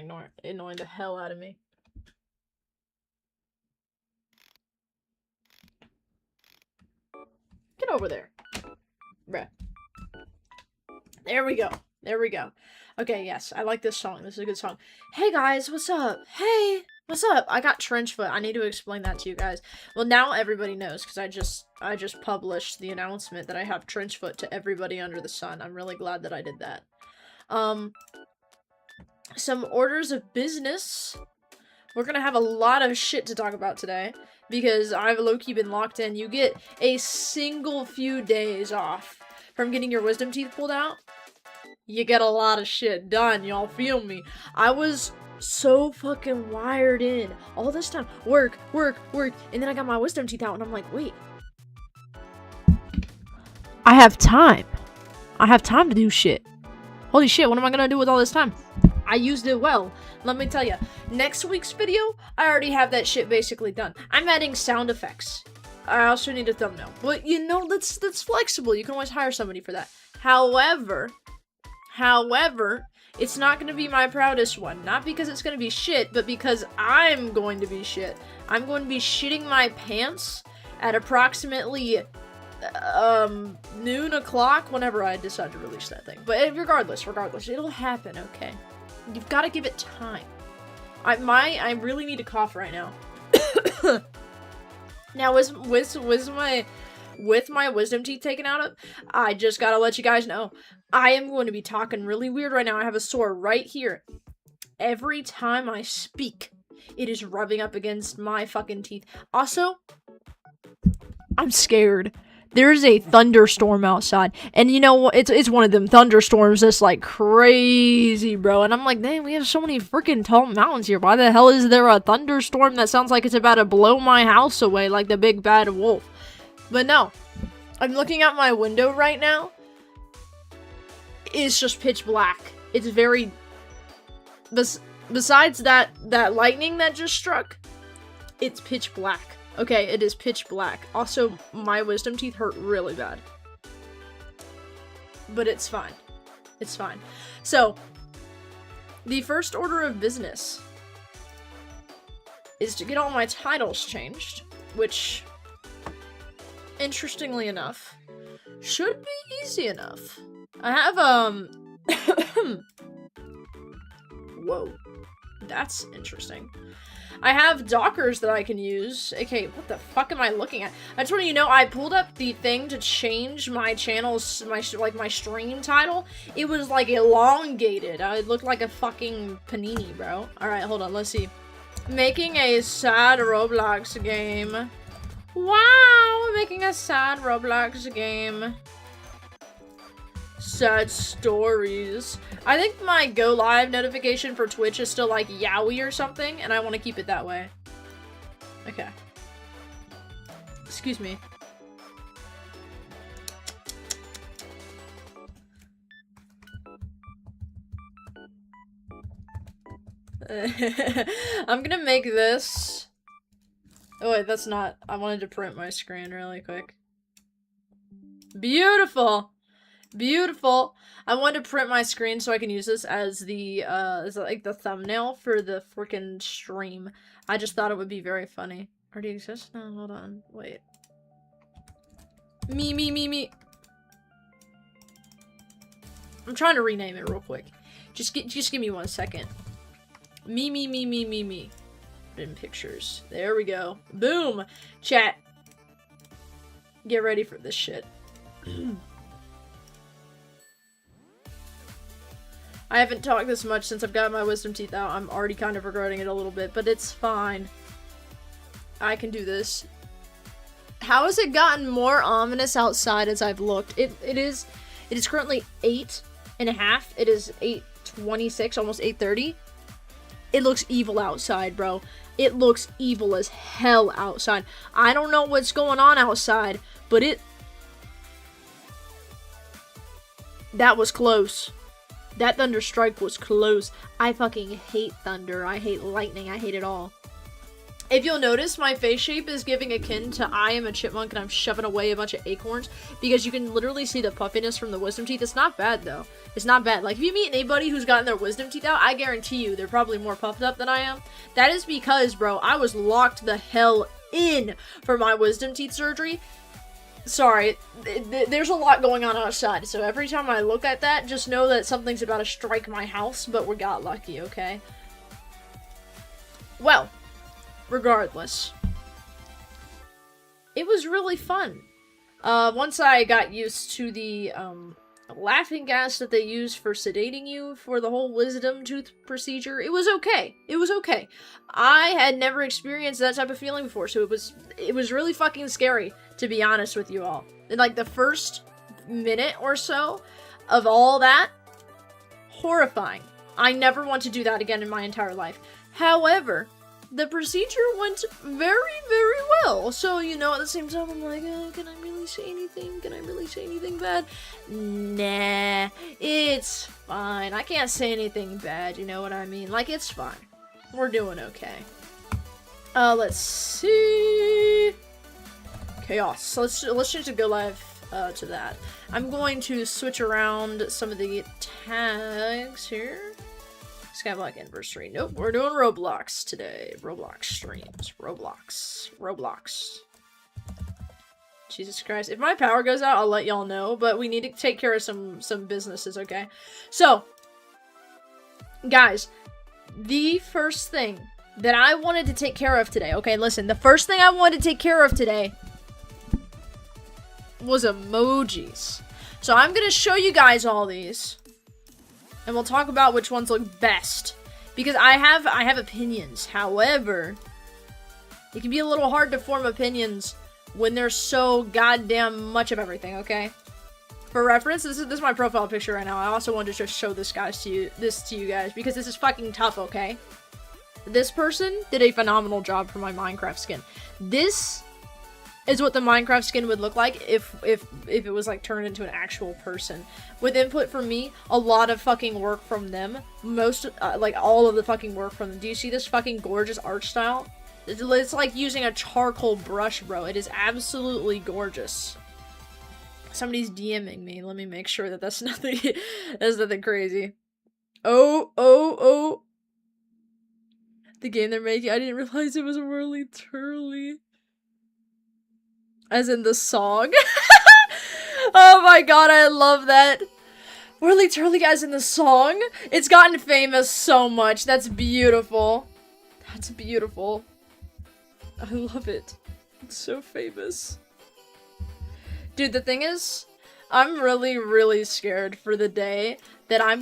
gonna annoy the hell out of me. Get over there. Bruh. There we go. There we go. Okay, yes, I like this song. This is a good song. Hey guys, what's up? Hey, what's up? I got trench foot. I need to explain that to you guys. Well, now everybody knows because I just published the announcement that I have trench foot to everybody under the sun. I'm really glad that I did that. Some orders of business. We're gonna have a lot of shit to talk about today because I've low-key been locked in. You get a single few days off from getting your wisdom teeth pulled out. You get a lot of shit done, y'all feel me? I was so fucking wired in all this time. Work, and then I got my wisdom teeth out and I'm like, wait. I have time. I have time to do shit. Holy shit, what am I gonna do with all this time? I used it well. Let me tell you, next week's video, I already have that shit basically done. I'm adding sound effects. I also need a thumbnail. But, you know, that's flexible. You can always hire somebody for that. However, it's not going to be my proudest one. Not because it's going to be shit, but because I'm going to be shit. I'm going to be shitting my pants at approximately noon o'clock whenever I decide to release that thing. But regardless, it'll happen, okay? You've got to give it time. I really need to cough right now. Now, with my wisdom teeth taken out of, I just gotta let you guys know, I am going to be talking really weird right now. I have a sore right here. Every time I speak, it is rubbing up against my fucking teeth. Also, I'm scared. There's a thunderstorm outside, and you know what? It's one of them thunderstorms that's like crazy, bro. And I'm like, dang, we have so many freaking tall mountains here. Why the hell is there a thunderstorm that sounds like it's about to blow my house away like the big bad wolf? But no, I'm looking out my window right now. It's just pitch black. It's very. Besides that lightning that just struck, it's pitch black. Okay, it is pitch black. Also, my wisdom teeth hurt really bad. But it's fine. It's fine. So, the first order of business is to get all my titles changed, which, interestingly enough, should be easy enough. I have, whoa. That's interesting. I have dockers that I can use. Okay, what the fuck am I looking at? I just want you to know, I pulled up the thing to change my channel's, my stream title. It was, like, elongated. It looked like a fucking panini, bro. Alright, hold on, let's see. Making a sad Roblox game. Wow, making a sad Roblox game. Sad stories. I think my go live notification for Twitch is still like Yowie or something, and I want to keep it that way. Okay. Excuse me. I'm gonna make this. Oh wait, that's not. I wanted to print my screen really quick. Beautiful! Beautiful. I wanted to print my screen so I can use this as the, like the thumbnail for the freaking stream. I just thought it would be very funny. Already exists? No, hold on. Wait. Me. I'm trying to rename it real quick. Just give me 1 second. Me. In pictures. There we go. Boom! Chat. Get ready for this shit. I haven't talked this much since I've got my wisdom teeth out. I'm already kind of regretting it a little bit, but it's fine. I can do this. How has it gotten more ominous outside as I've looked? It is currently 8:30. It is 8:26, almost 8:30. It looks evil outside, bro. It looks evil as hell outside. I don't know what's going on outside, but that was close. That thunder strike was close. I fucking hate thunder. I hate lightning. I hate it all. If you'll notice, my face shape is giving akin to I am a chipmunk and I'm shoving away a bunch of acorns, because you can literally see the puffiness from the wisdom teeth. It's not bad, though. It's not bad. Like, if you meet anybody who's gotten their wisdom teeth out, I guarantee you they're probably more puffed up than I am. That is because, bro, I was locked the hell in for my wisdom teeth surgery. Sorry, there's a lot going on outside, so every time I look at that, just know that something's about to strike my house, but we got lucky, okay? Well, regardless, it was really fun. Once I got used to the, laughing gas that they use for sedating you for the whole wisdom tooth procedure, it was okay. It was okay. I had never experienced that type of feeling before, so it was really fucking scary, to be honest with you all. In, like, the first minute or so of all that, horrifying. I never want to do that again in my entire life. However, the procedure went very, very well. So, you know, at the same time, I'm like, can I really say anything? Can I really say anything bad? Nah, it's fine. I can't say anything bad, you know what I mean? Like, it's fine. We're doing okay. Let's see. Chaos. So let's change the go live to that. I'm going to switch around some of the tags here. Skyblock anniversary. Nope, we're doing Roblox today. Roblox streams. Roblox. Jesus Christ. If my power goes out, I'll let y'all know, but we need to take care of some businesses, okay? So, guys, the first thing that I wanted to take care of today, okay, listen, the first thing I wanted to take care of today was emojis. So I'm gonna show you guys all these, and we'll talk about which ones look best, because I have opinions. However, it can be a little hard to form opinions when there's so goddamn much of everything, okay? For reference, this is my profile picture right now. I also wanted to just show this to you guys, because this is fucking tough, okay? This person did a phenomenal job for my Minecraft skin. This is what the Minecraft skin would look like if it was like turned into an actual person. With input from me, a lot of fucking work from them. Most, like all of the fucking work from them. Do you see this fucking gorgeous art style? It's like using a charcoal brush, bro. It is absolutely gorgeous. Somebody's DMing me. Let me make sure that that's nothing, that's nothing crazy. Oh. The game they're making, I didn't realize it was Whirly Turly. As in the song. Oh my god, I love that. Whirly Turly as in the song. It's gotten famous so much. That's beautiful. That's beautiful. I love it. It's so famous. Dude, the thing is, I'm really, really scared for the day that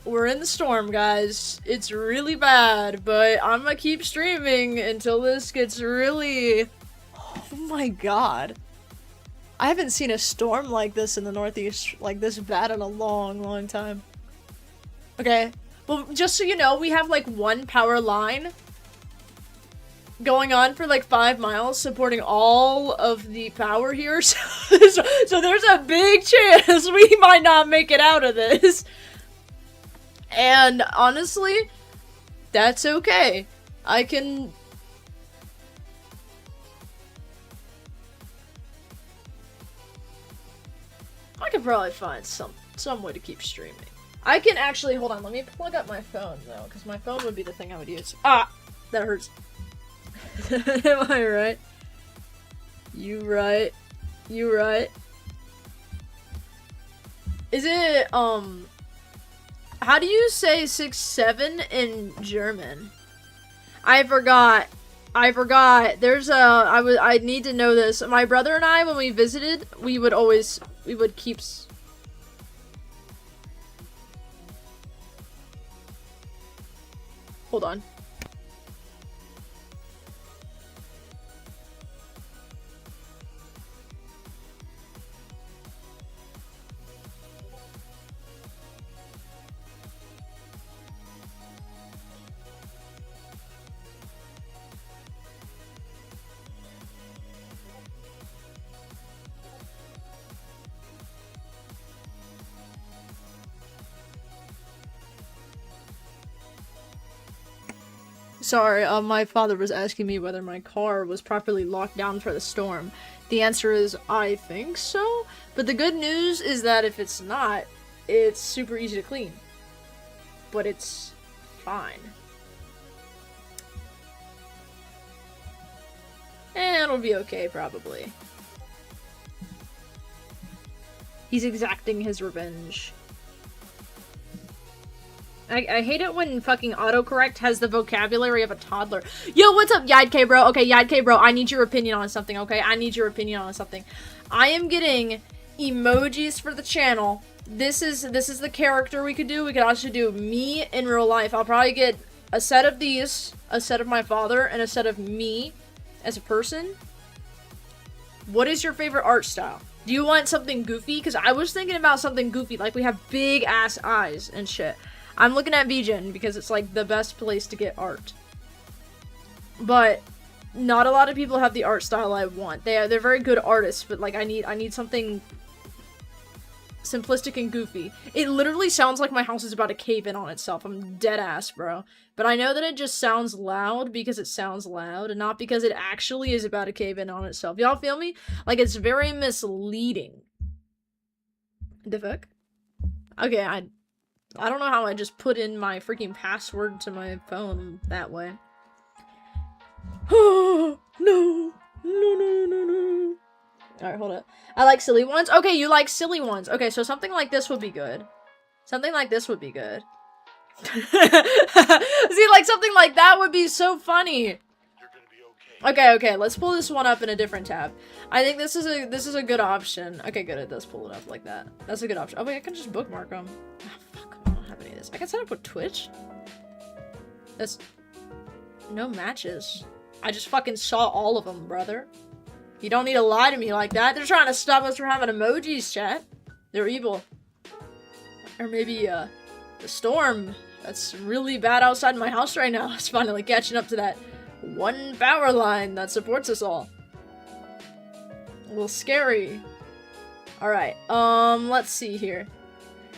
we're in the storm, guys. It's really bad, but I'm gonna keep streaming until this gets really... Oh my god. I haven't seen a storm like this in the Northeast, like this bad in a long, long time. Okay. Well, just so you know, we have like one power line going on for like 5 miles, supporting all of the power here. So there's a big chance we might not make it out of this. And honestly, that's okay. I could probably find some way to keep streaming. I can actually, hold on, let me plug up my phone though, because my phone would be the thing I would use. Ah! That hurts. Am I right? You right. Is it, how do you say 6'7" in German? I forgot. There's I need to know this. My brother and I, when we visited, we would keep... Hold on. Sorry, my father was asking me whether my car was properly locked down for the storm. The answer is, I think so, but the good news is that if it's not, it's super easy to clean. But it's fine. And it'll be okay, probably. He's exacting his revenge. I hate it when fucking autocorrect has the vocabulary of a toddler. Yo, what's up, YADK bro? Okay, YADK bro, I need your opinion on something, okay? I need your opinion on something. I am getting emojis for the channel. This is the character we could do. We could also do me in real life. I'll probably get a set of these, a set of my father, and a set of me as a person. What is your favorite art style? Do you want something goofy? Because I was thinking about something goofy, like we have big ass eyes and shit. I'm looking at VGen because it's like the best place to get art. But not a lot of people have the art style I want. They're very good artists, but like I need something simplistic and goofy. It literally sounds like my house is about to cave in on itself. I'm dead ass, bro. But I know that it just sounds loud because it sounds loud and not because it actually is about to cave in on itself. Y'all feel me? Like it's very misleading. The fuck? Okay, I don't know how I just put in my freaking password to my phone that way. Oh, no. No. Alright, hold up. I like silly ones? Okay, you like silly ones. Okay, so something like this would be good. Something like this would be good. See, like, something like that would be so funny. Okay, let's pull this one up in a different tab. I think this is a good option. Okay, good, it does pull it up like that. That's a good option. Oh, wait, I can just bookmark them. Oh, fuck, I don't have any of this. I can set up with Twitch? That's... no matches. I just fucking saw all of them, brother. You don't need to lie to me like that. They're trying to stop us from having emojis, chat. They're evil. Or maybe, the storm that's really bad outside my house right now is finally catching up to that one power line that supports us all. A little scary. Alright, let's see here.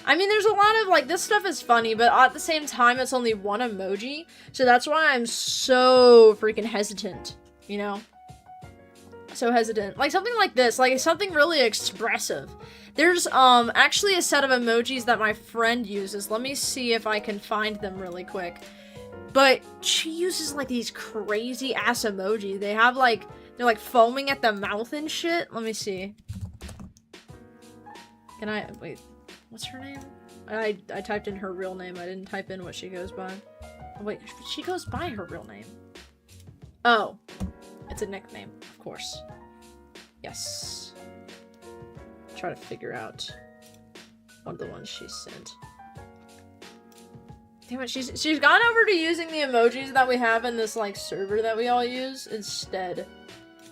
I mean, there's a lot of, like, this stuff is funny, but at the same time, it's only one emoji, so that's why I'm so freaking hesitant, you know? So hesitant. Like, something like this, like, something really expressive. There's, actually a set of emojis that my friend uses. Let me see if I can find them really quick. But she uses, like, these crazy-ass emojis. They have, like, they're, like, foaming at the mouth and shit. Let me see. Can I, wait, what's her name? I typed in her real name. I didn't type in what she goes by. Oh, wait, she goes by her real name. Oh. It's a nickname, of course. Yes. Try to figure out one of the ones she sent. Damn it, she's gone over to using the emojis that we have in this, like, server that we all use instead.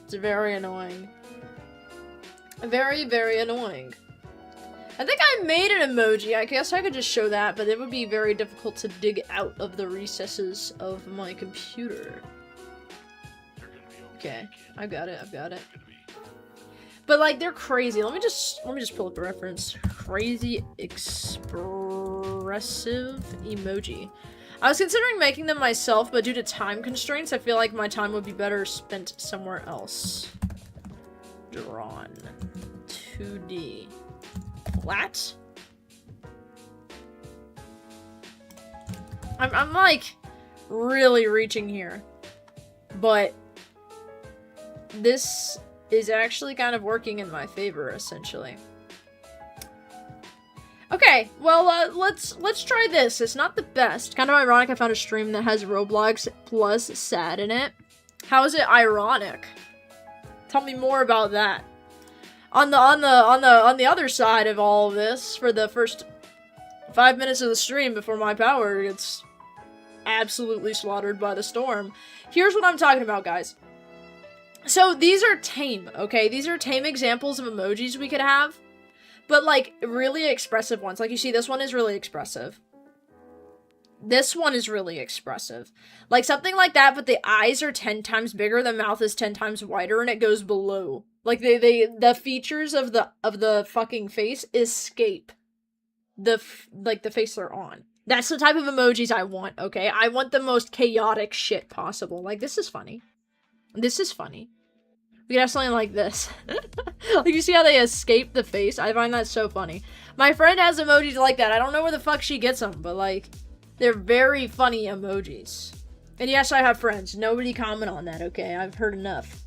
It's very annoying. Very, very annoying. I think I made an emoji. I guess I could just show that, but it would be very difficult to dig out of the recesses of my computer. Okay, I've got it. But like, they're crazy. Let me just pull up the reference. Crazy expressive emoji. I was considering making them myself, but due to time constraints, I feel like my time would be better spent somewhere else. Drawn. 2D. Flat? I'm like, really reaching here. But this is actually kind of working in my favor, essentially. Okay, well, let's try this. It's not the best. Kind of ironic I found a stream that has Roblox plus sad in it. How is it ironic? Tell me more about that. On the other side of all of this, for the first 5 minutes of the stream before my power gets absolutely slaughtered by the storm, here's what I'm talking about, guys. So these are tame, okay? These are tame examples of emojis we could have, but like really expressive ones. Like you see, this one is really expressive. This one is really expressive. Like something like that, but the eyes are 10 times bigger, the mouth is 10 times wider, and it goes below. Like the features of the fucking face escape the face they're on. That's the type of emojis I want, okay? I want the most chaotic shit possible. Like, this is funny. This is funny. We could have something like this. Like, you see how they escape the face? I find that so funny. My friend has emojis like that. I don't know where the fuck she gets them, but, like, they're very funny emojis. And yes, I have friends. Nobody comment on that, okay? I've heard enough.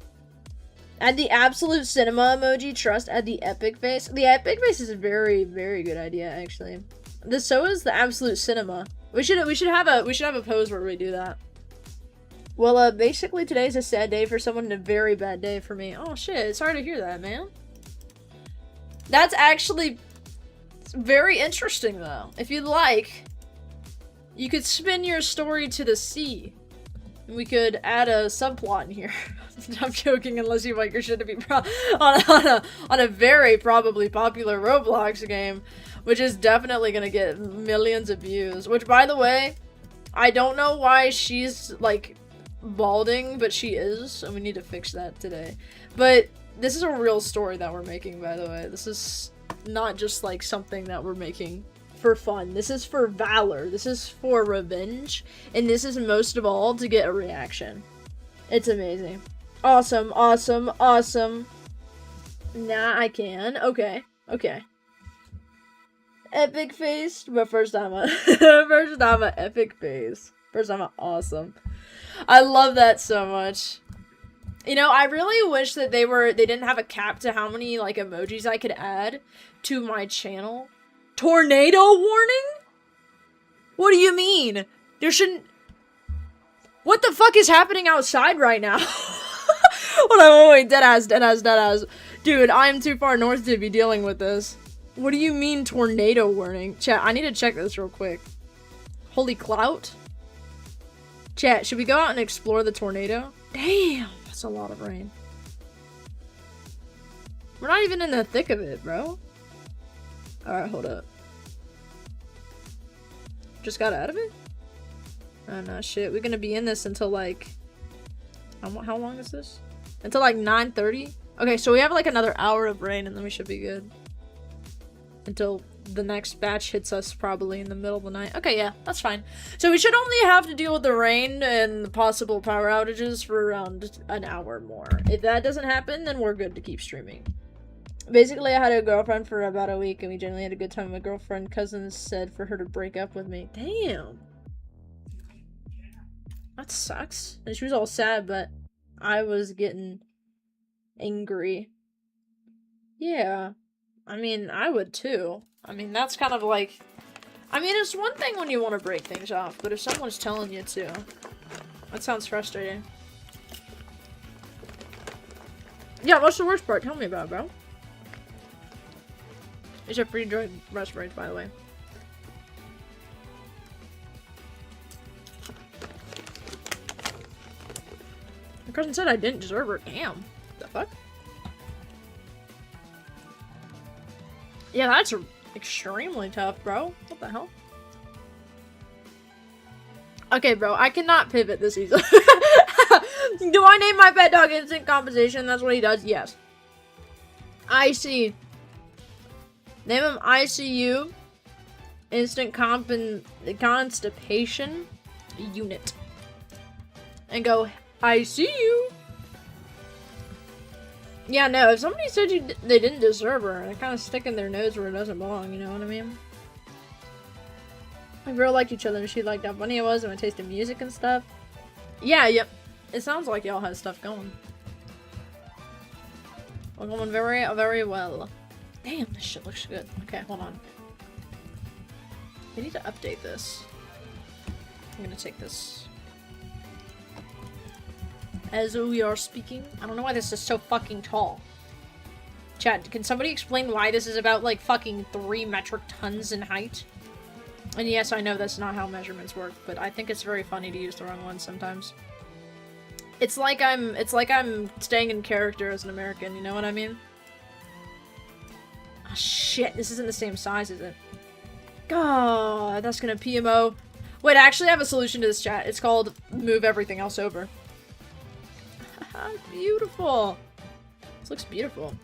Add the absolute cinema emoji. Trust. Add the epic face. The epic face is a very, very good idea, actually. So is the absolute cinema. We should have a pose where we do that. Well, basically today's a sad day for someone and a very bad day for me. Oh shit, sorry to hear that, man. That's actually very interesting, though. If you'd like, you could spin your story to the sea. And we could add a subplot in here. I'm joking, unless you want your shit to be on a very probably popular Roblox game, which is definitely gonna get millions of views. Which, by the way, I don't know why she's, like, balding, but she is, and we need to fix that today. But this is a real story that we're making, by the way. This is not just, like, something that we're making for fun. This is for valor. This is for revenge. And this is most of all to get a reaction. It's amazing. Awesome, awesome, awesome. Nah, I can. Okay, okay. Epic face, but first time a epic face. First time a awesome. I love that so much. You know, I really wish that they didn't have a cap to how many, like, emojis I could add to my channel. Tornado warning? What do you mean? There shouldn't... What the fuck is happening outside right now? Hold on, wait, deadass. Dude, I am too far north to be dealing with this. What do you mean tornado warning? Chat, I need to check this real quick. Holy clout? Chat, should we go out and explore the tornado? Damn, that's a lot of rain. We're not even in the thick of it, bro. Alright, hold up. Just got out of it? Oh no, shit. We're gonna be in this until like... How long is this? Until like 9:30? Okay, so we have like another hour of rain and then we should be good. Until the next batch hits us probably in the middle of the night. Okay, yeah, that's fine. So we should only have to deal with the rain and the possible power outages for around an hour more. If that doesn't happen, then we're good to keep streaming. Basically, I had a girlfriend for about a week and we generally had a good time. My girlfriend cousins said for her to break up with me. Damn. That sucks. And she was all sad, but I was getting angry. Yeah. I mean, I would too. I mean, that's kind of like... I mean, it's one thing when you want to break things off, but if someone's telling you to... That sounds frustrating. Yeah, what's the worst part? Tell me about it, bro. These are free droid raspberries, by the way. My cousin said I didn't deserve her. Damn. The fuck? Yeah, that's extremely tough, bro. What the hell? Okay, bro, I cannot pivot this easily. Do I name my pet dog Instant Compensation? That's what he does? Yes. IC. Name him ICU. Instant Constipation Unit. And go, I see you. Yeah, no, if somebody said they didn't deserve her, they're kind of sticking their nose where it doesn't belong, you know what I mean? We really liked each other and she liked how funny I was and my taste in music and stuff. Yeah, yep. It sounds like y'all had stuff going. We're going very, very well. Damn, this shit looks good. Okay, hold on. We need to update this. I'm gonna take this. As we are speaking. I don't know why this is so fucking tall. Chat, can somebody explain why this is about like fucking 3 metric tons in height? And yes, I know that's not how measurements work, but I think it's very funny to use the wrong ones sometimes. It's like I'm staying in character as an American, you know what I mean? Oh shit, this isn't the same size, is it? God, that's gonna PMO. Wait, I actually have a solution to this, chat. It's called move everything else over. Beautiful. This looks beautiful.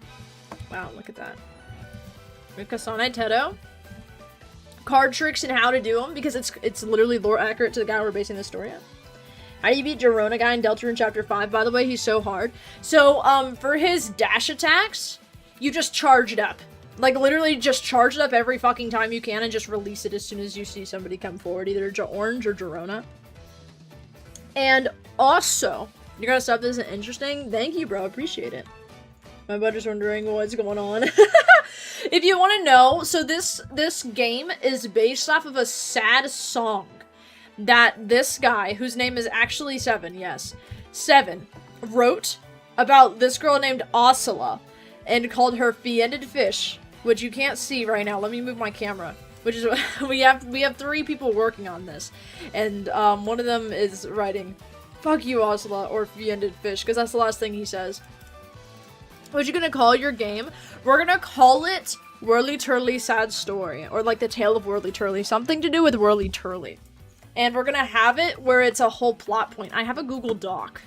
Wow, look at that. Ricasone Tedo. card tricks and how to do them, because it's literally lore accurate to the guy we're basing the story on. How do you beat Gerona guy in Deltarune Chapter 5? By the way, he's so hard. So, for his dash attacks, you just charge it up. Like, literally just charge it up every fucking time you can and just release it as soon as you see somebody come forward. Either Orange or Gerona. And also, you're gonna stop this interesting? Thank you, bro. Appreciate it. My buddy's wondering what's going on. If you want to know, so this game is based off of a sad song that this guy, whose name is actually Seven, yes, Seven, wrote about this girl named Oscilla and called her Fiended Fish, which you can't see right now. Let me move my camera. Which is, we have 3 people working on this, and one of them is writing, "Fuck you, Oscilla," or Fiended Fish, because that's the last thing he says. What you gonna call your game? We're gonna call it Whirly Turly Sad Story, or like the Tale of Whirly Turly, something to do with Whirly Turly. And we're gonna have it where it's a whole plot point. I have a Google Doc.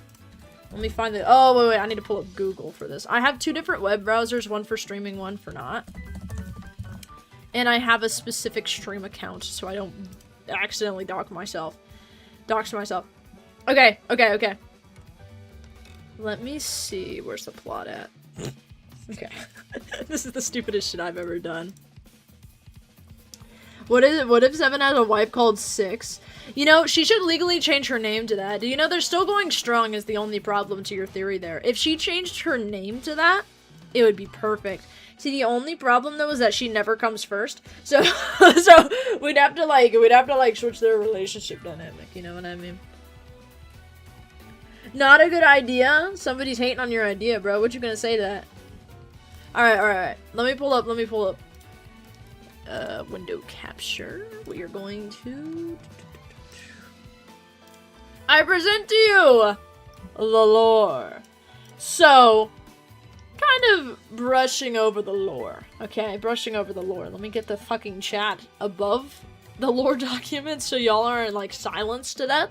Let me find the- oh, wait, I need to pull up Google for this. I have 2 different web browsers, one for streaming, one for not. And I have a specific stream account, so I don't accidentally dox myself. Okay. Let me see, where's the plot at? Okay. This is the stupidest shit I've ever done. What if Seven has a wife called Six? You know, she should legally change her name to that. Do you know they're still going strong is the only problem to your theory there. If she changed her name to that, it would be perfect. See, the only problem though is that she never comes first. So so we'd have to like switch their relationship dynamic, you know what I mean? Not a good idea? Somebody's hating on your idea, bro. What you gonna say to that? Alright. Let me pull up. Window capture. We are going to... I present to you the lore. So, kind of brushing over the lore. Okay, brushing over the lore. Let me get the fucking chat above the lore document so y'all aren't like silenced to that.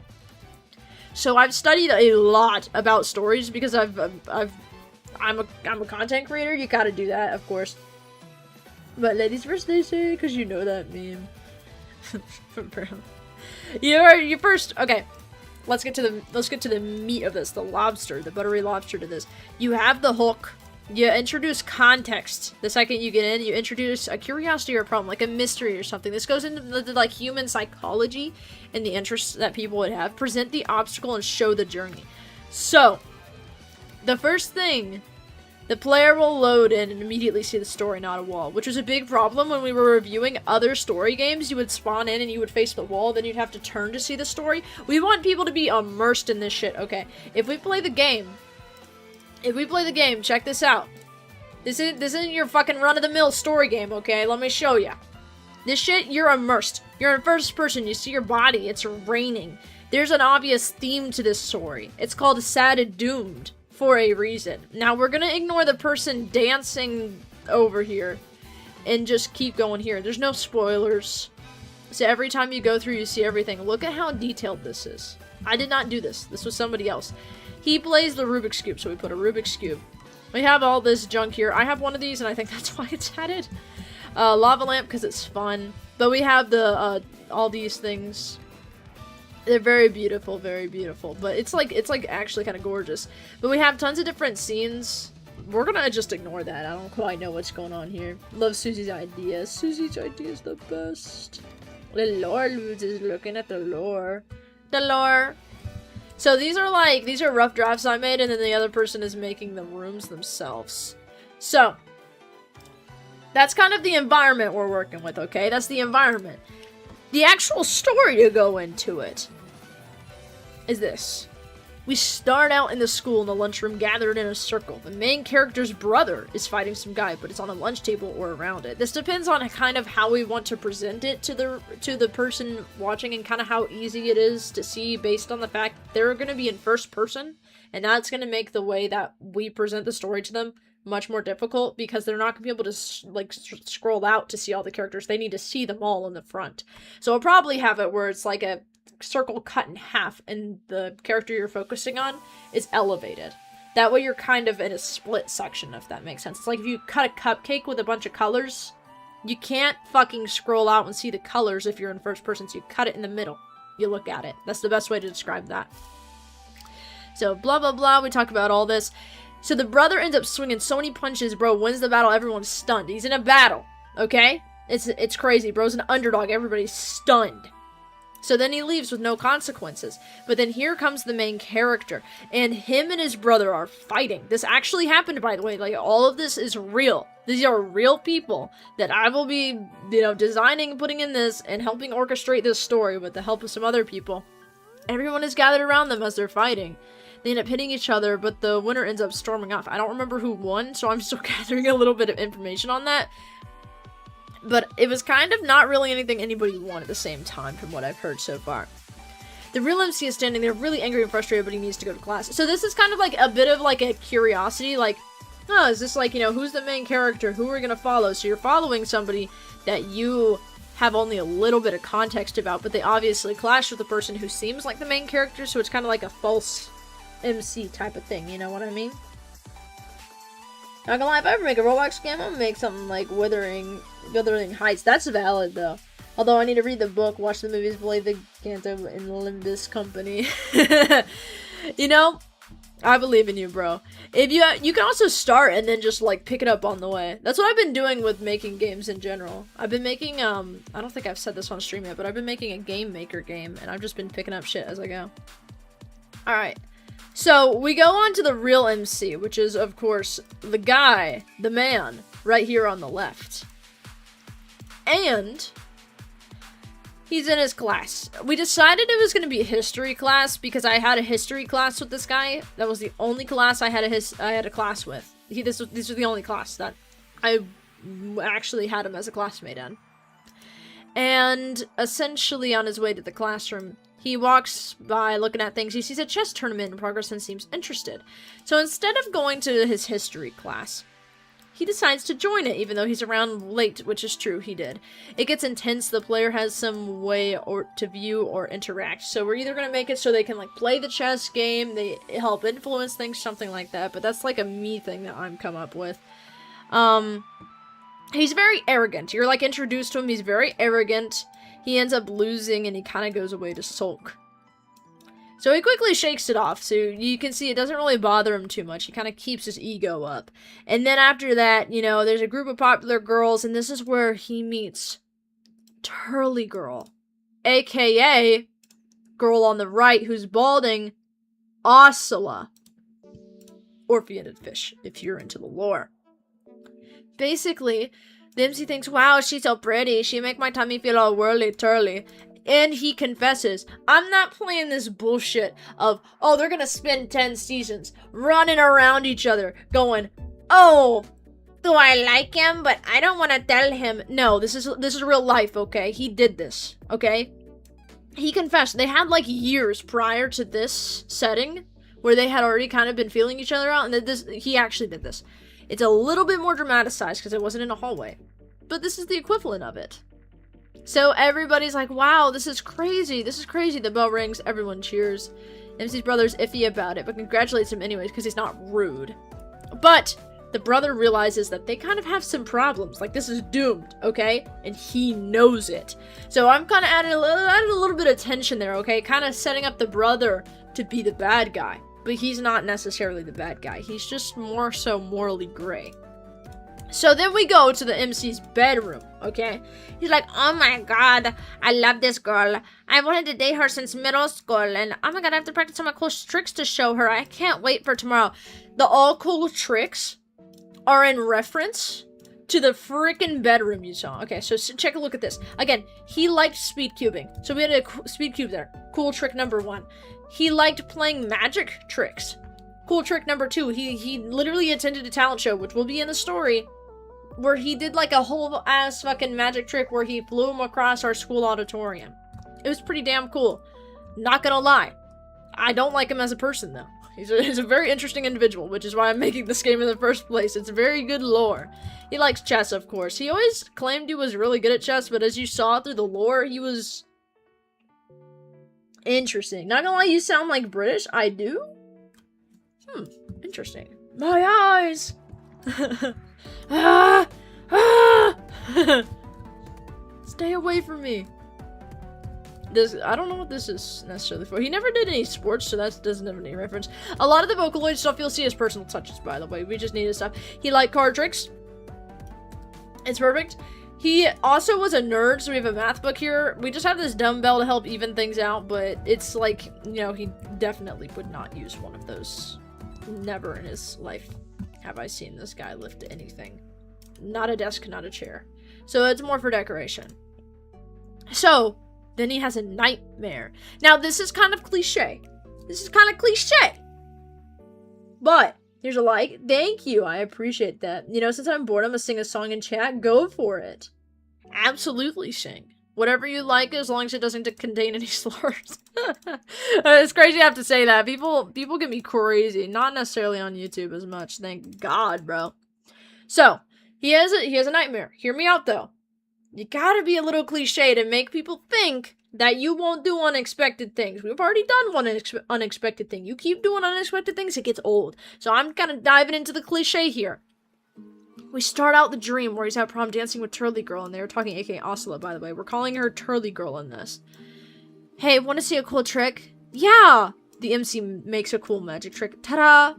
So I've studied a lot about stories because I'm a content creator. You gotta do that, of course. But ladies first, they say, because you know that meme. You first. Okay, let's get to the meat of this. The lobster, the buttery lobster to this. You have the hook. You introduce context. The second you get in, you introduce a curiosity or a problem, like a mystery or something. This goes into the like human psychology and the interests that people would have. Present the obstacle and show the journey. So, the first thing, the player will load in and immediately see the story, not a wall, which was a big problem when we were reviewing other story games. You would spawn in and you would face the wall, then you'd have to turn to see the story. We want people to be immersed in this shit, okay? If we play the game, check this out. This isn't your fucking run-of-the-mill story game, okay? Let me show ya. This shit, you're immersed. You're in first person, you see your body, it's raining. There's an obvious theme to this story. It's called Sad and Doomed, for a reason. Now, we're gonna ignore the person dancing over here, and just keep going here. There's no spoilers. So every time you go through, you see everything. Look at how detailed this is. I did not do this. This was somebody else. He plays the Rubik's Cube, so we put a Rubik's Cube. We have all this junk here. I have one of these, and I think that's why it's added. Lava lamp, because it's fun. But we have the, all these things. They're very beautiful, but it's like actually kind of gorgeous. But we have tons of different scenes. We're gonna just ignore that. I don't quite know what's going on here. Love Susie's idea. Susie's idea is the best. The lore is looking at the lore. The lore. So these are rough drafts I made, and then the other person is making the rooms themselves. So, that's kind of the environment we're working with, okay? That's the environment. The actual story to go into it is this. We start out in the school in the lunchroom, gathered in a circle. The main character's brother is fighting some guy, but it's on a lunch table or around it. This depends on kind of how we want to present it to the person watching, and kind of how easy it is to see based on the fact they're going to be in first person, and that's going to make the way that we present the story to them much more difficult, because they're not going to be able to like scroll out to see all the characters. They need to see them all in the front. So I'll probably have it where it's like a circle cut in half, and the character you're focusing on is elevated. That way you're kind of in a split section, if that makes sense. It's like if you cut a cupcake with a bunch of colors, You can't fucking scroll out and see the colors if you're in first person, so you cut it in the middle. You look at it. That's the best way to describe that. So, blah, blah, blah. We talk about all this. So, the brother ends up swinging so many punches, bro. Wins the battle. Everyone's stunned. He's in a battle. Okay? It's crazy. Bro's an underdog. Everybody's stunned. So then he leaves with no consequences. But then here comes the main character. And him and his brother are fighting. This actually happened, by the way. Like, all of this is real. These are real people that I will be, designing and putting in this and helping orchestrate this story with the help of some other people. Everyone is gathered around them as they're fighting. They end up hitting each other, but the winner ends up storming off. I don't remember who won, so I'm still gathering a little bit of information on that. But it was kind of not really anything anybody won at the same time from what I've heard so far. The real MC is standing there really angry and frustrated, but he needs to go to class. So this is kind of like a bit of like a curiosity, like, oh, is this like, who's the main character? Who are we gonna follow? So you're following somebody that you have only a little bit of context about, but they obviously clash with the person who seems like the main character, so it's kind of like a false MC type of thing, you know what I mean? Not gonna lie, if I ever make a Roblox game, I'm gonna make something like Wuthering Heights. That's valid, though. Although I need to read the book, watch the movies, play the Canto in Limbus Company. I believe in you, bro. If you can also start and then just, like, pick it up on the way. That's what I've been doing with making games in general. I've been making, I don't think I've said this on stream yet, but I've been making a game maker game, and I've just been picking up shit as I go. Alright. So, we go on to the real MC, which is, of course, the guy, the man, right here on the left. And he's in his class. We decided it was going to be a history class because I had a history class with this guy. That was the only class I had a class with. This was the only class that I actually had him as a classmate in. And essentially on his way to the classroom, he walks by looking at things. He sees a chess tournament in progress and seems interested. So instead of going to his history class, he decides to join it, even though he's around late, which is true, he did. It gets intense. The player has some way to view or interact. So we're either going to make it so they can, like, play the chess game, they help influence things, something like that. But that's, like, a me thing that I'm come up with. He's very arrogant. You're, like, introduced to him. He's very arrogant. He ends up losing, and he kind of goes away to sulk. So he quickly shakes it off, so you can see it doesn't really bother him too much. He kind of keeps his ego up. And then after that, there's a group of popular girls, and this is where he meets Turly Girl, a.k.a. girl on the right who's balding, Oscilla. Orpheated fish, if you're into the lore. Basically, the MC thinks, wow, she's so pretty. She make my tummy feel all whirly-turly. And he confesses, I'm not playing this bullshit of, oh, they're gonna spend 10 seasons running around each other, going, oh, do I like him? But I don't want to tell him. No, this is real life, okay? He did this, okay? He confessed. They had, like, years prior to this setting where they had already kind of been feeling each other out, and he actually did this. It's a little bit more dramatized because it wasn't in a hallway. But this is the equivalent of it. So everybody's like, wow, this is crazy. This is crazy. The bell rings. Everyone cheers. MC's brother's iffy about it, but congratulates him anyways because he's not rude. But the brother realizes that they kind of have some problems. Like, this is doomed, okay? And he knows it. So I'm kind of adding a little bit of tension there, okay? Kind of setting up the brother to be the bad guy. But he's not necessarily the bad guy. He's just more so morally gray. So then we go to the MC's bedroom, okay? He's like, oh my god, I love this girl. I wanted to date her since middle school, and oh my god, I have to practice some cool tricks to show her. I can't wait for tomorrow. The all cool tricks are in reference to the freaking bedroom you saw. Okay, so check a look at this. Again, he liked speed cubing. So we had a speed cube there. Cool trick number 1. He liked playing magic tricks. Cool trick number 2. He literally attended a talent show, which will be in the story, where he did like a whole ass fucking magic trick where he flew him across our school auditorium. It was pretty damn cool. Not gonna lie. I don't like him as a person, though. He's a very interesting individual, which is why I'm making this game in the first place. It's very good lore. He likes chess, of course. He always claimed he was really good at chess, but as you saw through the lore, he was interesting. Not gonna lie, you sound like British. I do? Interesting. My eyes! Stay away from me. I don't know what this is necessarily for. He never did any sports, so that doesn't have any reference. A lot of the Vocaloid stuff you'll see as personal touches, by the way. We just needed stuff. He liked card tricks. It's perfect. He also was a nerd, so we have a math book here. We just have this dumbbell to help even things out, but it's like, you know, he definitely would not use one of those. Never in his life have I seen this guy lift anything. Not a desk, not a chair. So it's more for decoration. So, then he has a nightmare. Now, this is kind of cliche. But, here's a like. Thank you. I appreciate that. You know, since I'm bored, I'm gonna sing a song in chat. Go for it. Absolutely sing. Whatever you like, as long as it doesn't contain any slurs. It's crazy I have to say that. People get me crazy. Not necessarily on YouTube as much. Thank God, bro. So, he has a nightmare. Hear me out, though. You gotta be a little cliche to make people think that you won't do unexpected things. We've already done one unexpected thing. You keep doing unexpected things, it gets old. So I'm kind of diving into the cliche here. We start out the dream where he's at prom dancing with Turly Girl, and they were talking, aka Osla, by the way. We're calling her Turly Girl in this. Hey, want to see a cool trick? Yeah! The MC makes a cool magic trick. Ta-da!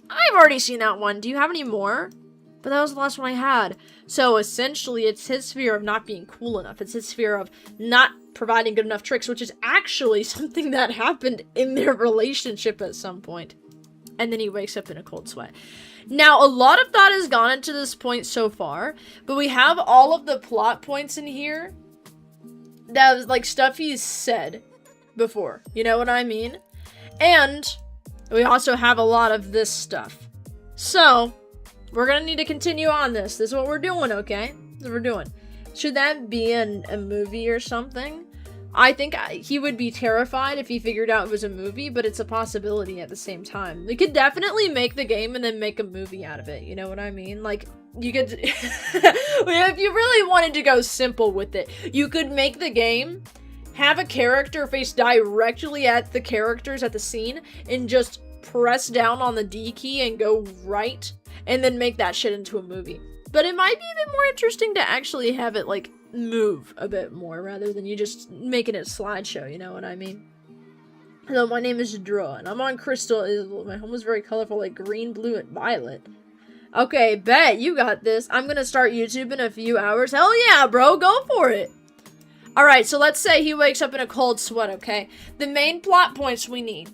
I've already seen that one. Do you have any more? But that was the last one I had. So essentially, it's his fear of not being cool enough. It's his fear of not providing good enough tricks, which is actually something that happened in their relationship at some point. And then he wakes up in a cold sweat. Now, a lot of thought has gone into this point so far, but we have all of the plot points in here that was like stuff he's said before. You know what I mean? And we also have a lot of this stuff. So, we're gonna need to continue on this. This is what we're doing, okay? This is what we're doing. Should that be a movie or something? I think he would be terrified if he figured out it was a movie, but it's a possibility at the same time. We could definitely make the game and then make a movie out of it, you know what I mean? Like, you could... if you really wanted to go simple with it, you could make the game, have a character face directly at the characters at the scene, and just press down on the D key and go right, and then make that shit into a movie. But it might be even more interesting to actually have it, like, move a bit more, rather than you just making it a slideshow, you know what I mean? Hello, my name is Draw, and I'm on Crystal. My home is very colorful, like green, blue, and violet. Okay, bet, you got this. I'm gonna start YouTube in a few hours. Hell yeah, bro, go for it! Alright, so let's say he wakes up in a cold sweat, okay? The main plot points we need.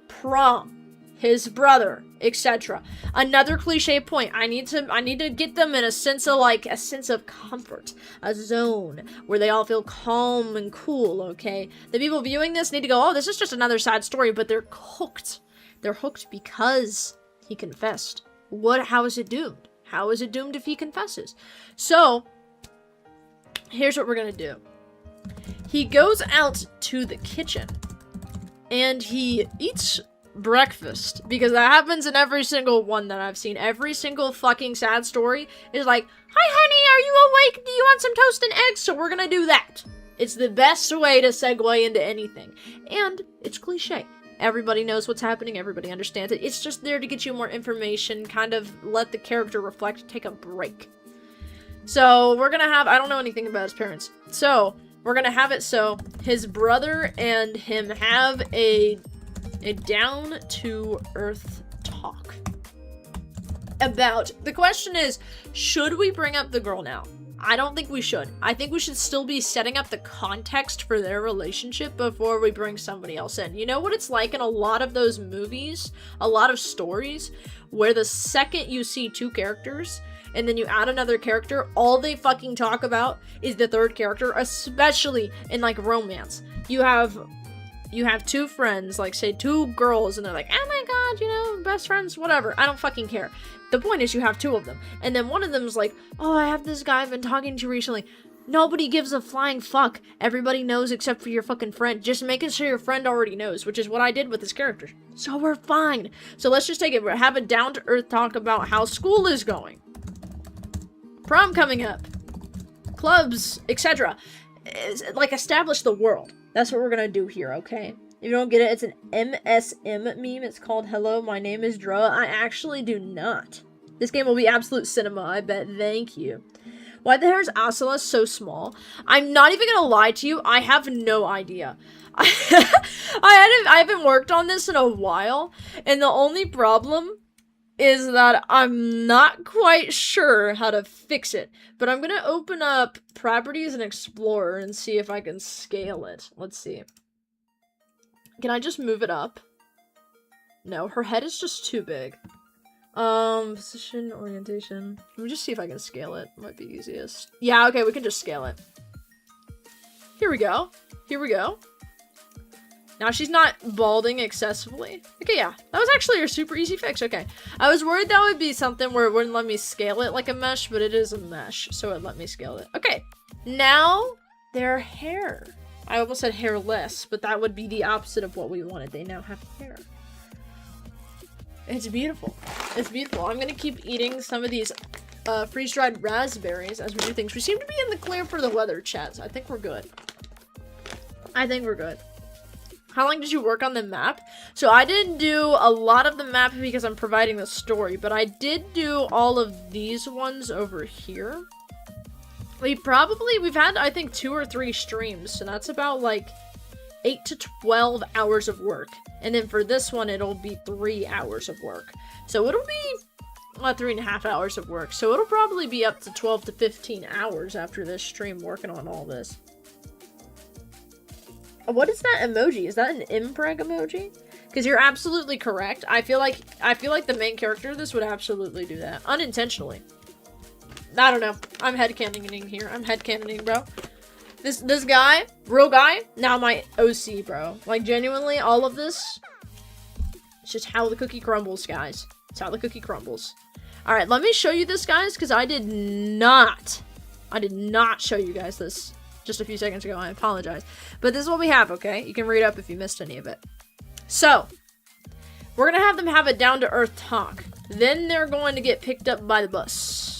Prom. His brother, etc. Another cliche point. I need to get them in a sense of comfort, a zone where they all feel calm and cool, okay? The people viewing this need to go, oh, this is just another sad story, but they're hooked. They're hooked because he confessed. How is it doomed? How is it doomed if he confesses? So, here's what we're gonna do. He goes out to the kitchen and he eats breakfast, because that happens in every single one that I've seen. Every single fucking sad story is like, hi honey, are you awake? Do you want some toast and eggs? So we're gonna do that. It's the best way to segue into anything. And it's cliche. Everybody knows what's happening, everybody understands it. It's just there to get you more information, kind of let the character reflect, take a break. So we're gonna have, I don't know anything about his parents, so we're gonna have it so his brother and him have a down-to-earth talk about, the question is, should we bring up the girl now? I don't think we should. I think we should still be setting up the context for their relationship before we bring somebody else in. You know what it's like in a lot of those movies, a lot of stories, where the second you see two characters and then you add another character, all they fucking talk about is the third character, especially in like romance. You have two friends, like say two girls, and they're like, oh my god, you know, best friends, whatever. I don't fucking care. The point is you have two of them. And then one of them is like, oh, I have this guy I've been talking to recently. Nobody gives a flying fuck. Everybody knows except for your fucking friend. Just making sure your friend already knows, which is what I did with this character. So we're fine. So let's just take it. We'll have a down-to-earth talk about how school is going. Prom coming up. Clubs, etc. Like, establish the world. That's what we're gonna do here, okay? If you don't get it, it's an MSM meme. It's called Hello, My Name is Dra. I actually do not This game will be absolute cinema, I bet. Thank you. Why the hair is Asala so small? I'm not even gonna lie to you, I have no idea. I haven't worked on this in a while, and the only problem is that I'm not quite sure how to fix it. But I'm gonna open up Properties and Explorer and see if I can scale it. Let's see. Can I just move it up? No, her head is just too big. Position, orientation. Let me just see if I can scale it. Might be easiest. Yeah, okay, we can just scale it. Here we go. Here we go. Now she's not balding excessively. Okay, yeah. That was actually a super easy fix. Okay. I was worried that would be something where it wouldn't let me scale it like a mesh, but it is a mesh, so it let me scale it. Okay. Now, their hair. I almost said hairless, but that would be the opposite of what we wanted. They now have hair. It's beautiful. It's beautiful. I'm gonna keep eating some of these freeze-dried raspberries as we do things. We seem to be in the clear for the weather, chat, so I think we're good. I think we're good. How long did you work on the map? So I didn't do a lot of the map because I'm providing the story, but I did do all of these ones over here. We've had, I think, 2 or 3 streams, so that's about, like, 8 to 12 hours of work. And then for this one, it'll be 3 hours of work. So it'll be, well, 3.5 hours of work. So it'll probably be up to 12 to 15 hours after this stream working on all this. What is that emoji? Is that an impreg emoji? Because you're absolutely correct. I feel like the main character of this would absolutely do that. Unintentionally. I don't know. I'm headcanoning here. I'm headcanoning, bro. This guy, real guy, now my OC, bro. Like, genuinely, all of this, it's just how the cookie crumbles, guys. It's how the cookie crumbles. Alright, let me show you this, guys, because I did not show you guys this just a few seconds ago. I apologize. But this is what we have, okay? You can read up if you missed any of it. So, we're going to have them have a down-to-earth talk. Then they're going to get picked up by the bus.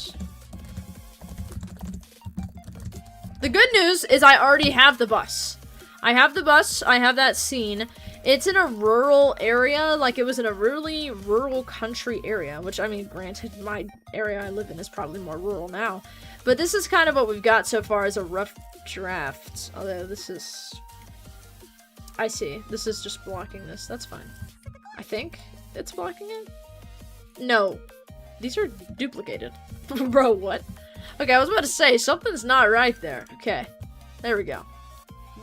The good news is I already have the bus. I have the bus. I have that scene. It's in a rural area. Like, it was in a really rural country area. Which, I mean, granted, my area I live in is probably more rural now. But this is kind of what we've got so far as a rough draft. Although, this is... I see. This is just blocking this. That's fine. I think it's blocking it? No. These are duplicated. Bro, what? Okay, I was about to say, something's not right there. Okay. There we go.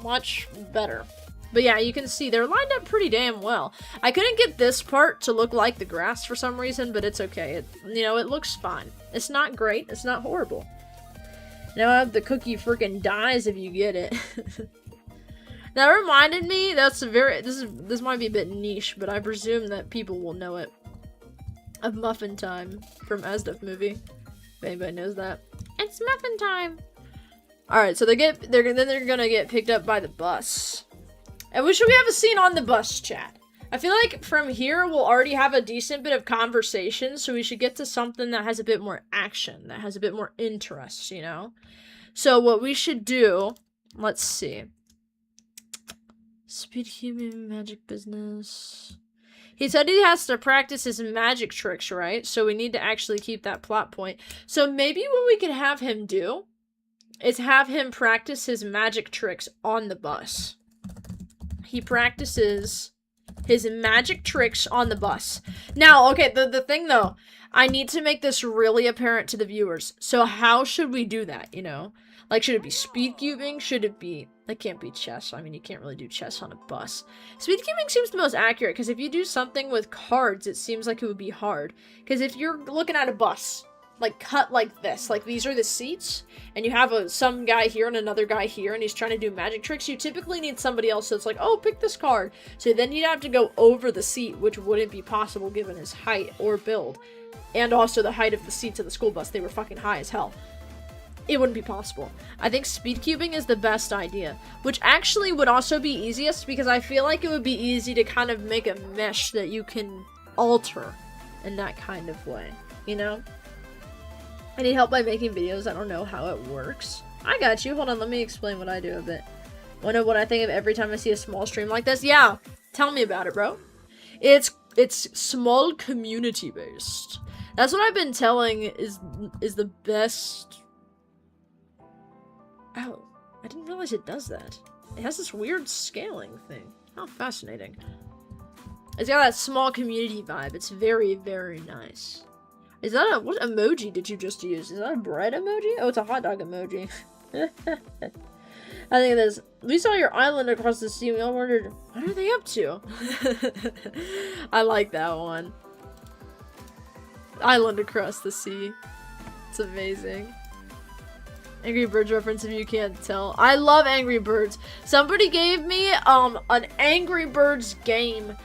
Much better. But yeah, you can see they're lined up pretty damn well. I couldn't get this part to look like the grass for some reason, but it's okay. It looks fine. It's not great. It's not horrible. Now the cookie freaking dies if you get it. That reminded me, this might be a bit niche, but I presume that people will know it. Of Muffin Time from Asdef movie. If anybody knows that. It's Muffin Time! Alright, so they're gonna get picked up by the bus. And we have a scene on the bus, chat. I feel like from here we'll already have a decent bit of conversation, so we should get to something that has a bit more action, that has a bit more interest, you know? So what we should do, let's see. Speed human magic business. He said he has to practice his magic tricks, right? So we need to actually keep that plot point. So maybe what we could have him do is have him practice his magic tricks on the bus. He practices his magic tricks on the bus. Now, okay, the thing though, I need to make this really apparent to the viewers. So how should we do that, you know? Like, should it be speed cubing? Should it be... That can't be chess. I mean, you can't really do chess on a bus. Speed cubing seems the most accurate, because if you do something with cards, it seems like it would be hard. Because if you're looking at a bus, like, cut like this, like, these are the seats, and you have some guy here and another guy here, and he's trying to do magic tricks, you typically need somebody else that's like, oh, pick this card. So then you'd have to go over the seat, which wouldn't be possible given his height or build. And also the height of the seats of the school bus. They were fucking high as hell. It wouldn't be possible. I think speed cubing is the best idea, which actually would also be easiest because I feel like it would be easy to kind of make a mesh that you can alter in that kind of way, you know? I need help by making videos. I don't know how it works. I got you. Hold on, let me explain what I do a bit. Wanna know what I think of every time I see a small stream like this? Yeah, tell me about it, bro. It's small community based. That's what I've been telling is the best. Oh, I didn't realize it does that. It has this weird scaling thing. How fascinating. It's got that small community vibe. It's very, very nice. Is that a, what emoji did you just use? Is that a bread emoji? Oh, it's a hot dog emoji. I think it is. We saw your island across the sea. We all wondered, what are they up to? I like that one. Island across the sea. It's amazing. Angry Birds reference if you can't tell. I love Angry Birds. Somebody gave me an Angry Birds game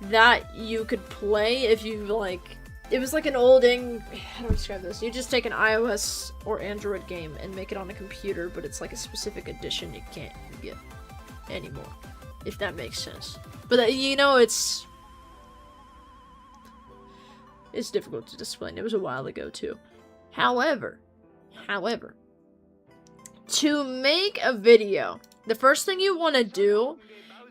that you could play if you like. It was like an old how do I describe this? You just take an iOS or Android game and make it on a computer, but it's like a specific edition you can't get anymore, if that makes sense. But you know, it's difficult to explain. It was a while ago too. However, to make a video, the first thing you want to do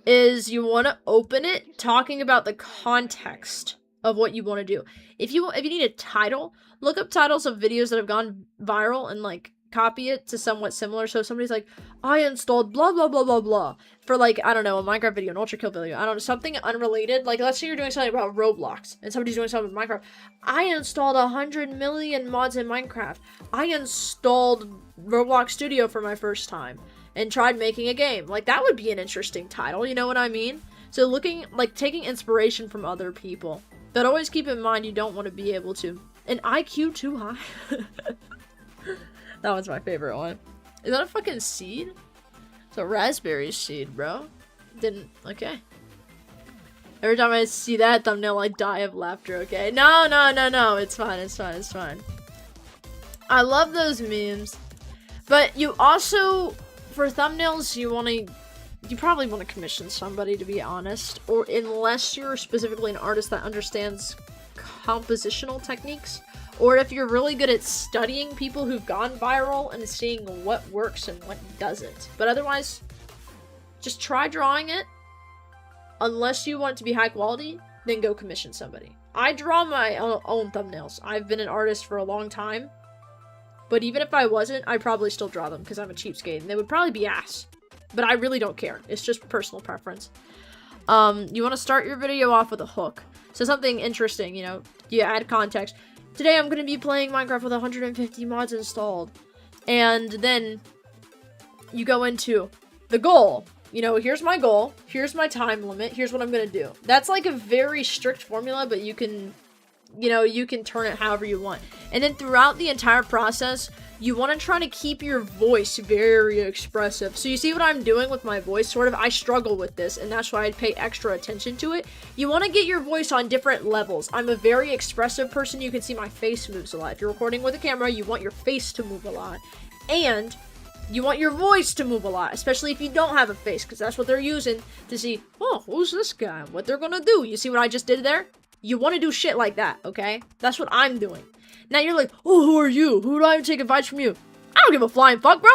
is you want to open it talking about the context of what you want to do. If you need a title, look up titles of videos that have gone viral and like copy it to somewhat similar. So if somebody's like, I installed blah blah blah blah blah for like, I don't know, a Minecraft video, an Ultra Kill video, I don't know, something unrelated. Like let's say you're doing something about Roblox and somebody's doing something with Minecraft. I installed 100 million mods in Minecraft. I installed Roblox Studio for my first time and tried making a game. Like that would be an interesting title, you know what I mean? So taking inspiration from other people. But always keep in mind you don't want to be able to. An IQ too high? That one's my favorite one. Is that a fucking seed? It's a raspberry seed, bro. Okay. Every time I see that thumbnail, I die of laughter, okay? No. It's fine. I love those memes. But you also, for thumbnails, you probably want to commission somebody, to be honest, or unless you're specifically an artist that understands compositional techniques, or if you're really good at studying people who've gone viral and seeing what works and what doesn't. But otherwise, just try drawing it. Unless you want it to be high quality, then go commission somebody. I draw my own thumbnails. I've been an artist for a long time, but even if I wasn't, I'd probably still draw them because I'm a cheapskate, and they would probably be ass. But I really don't care. It's just personal preference. You want to start your video off with a hook. So something interesting, you know, you add context. Today I'm going to be playing Minecraft with 150 mods installed. And then you go into the goal. You know, here's my goal. Here's my time limit. Here's what I'm going to do. That's like a very strict formula, but you can turn it however you want. And then throughout the entire process, you want to try to keep your voice very expressive. So you see what I'm doing with my voice? Sort of, I struggle with this, and that's why I pay extra attention to it. You want to get your voice on different levels. I'm a very expressive person. You can see my face moves a lot. If you're recording with a camera, you want your face to move a lot. And you want your voice to move a lot, especially if you don't have a face, because that's what they're using to see, oh, who's this guy? What they're gonna do? You see what I just did there? You want to do shit like that, okay? That's what I'm doing. Now you're like, oh, who are you? Who do I take advice from you? I don't give a flying fuck, bro.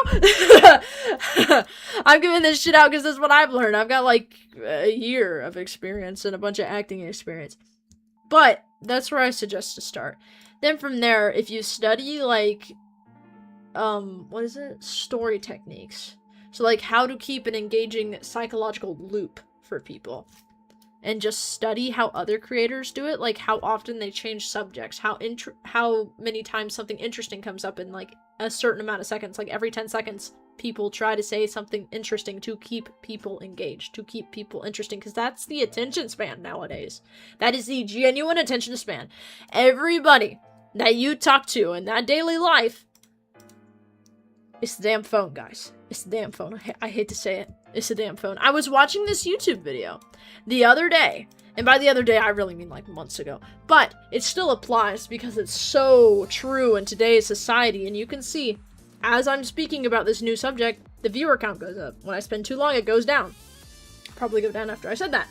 I'm giving this shit out because this is what I've learned. I've got like a year of experience and a bunch of acting experience. But that's where I suggest to start. Then from there, if you study like, what is it? Story techniques. So like how to keep an engaging psychological loop for people. And just study how other creators do it, like how often they change subjects, how many times something interesting comes up in like a certain amount of seconds. Like every 10 seconds, people try to say something interesting to keep people engaged, to keep people interesting, because that's the attention span nowadays. That is the genuine attention span. Everybody that you talk to in that daily life, it's the damn phone, guys. It's the damn phone. I hate to say it. It's the damn phone. I was watching this YouTube video the other day. And by the other day, I really mean like months ago. But it still applies because it's so true in today's society. And you can see, as I'm speaking about this new subject, the viewer count goes up. When I spend too long, it goes down. Probably go down after I said that.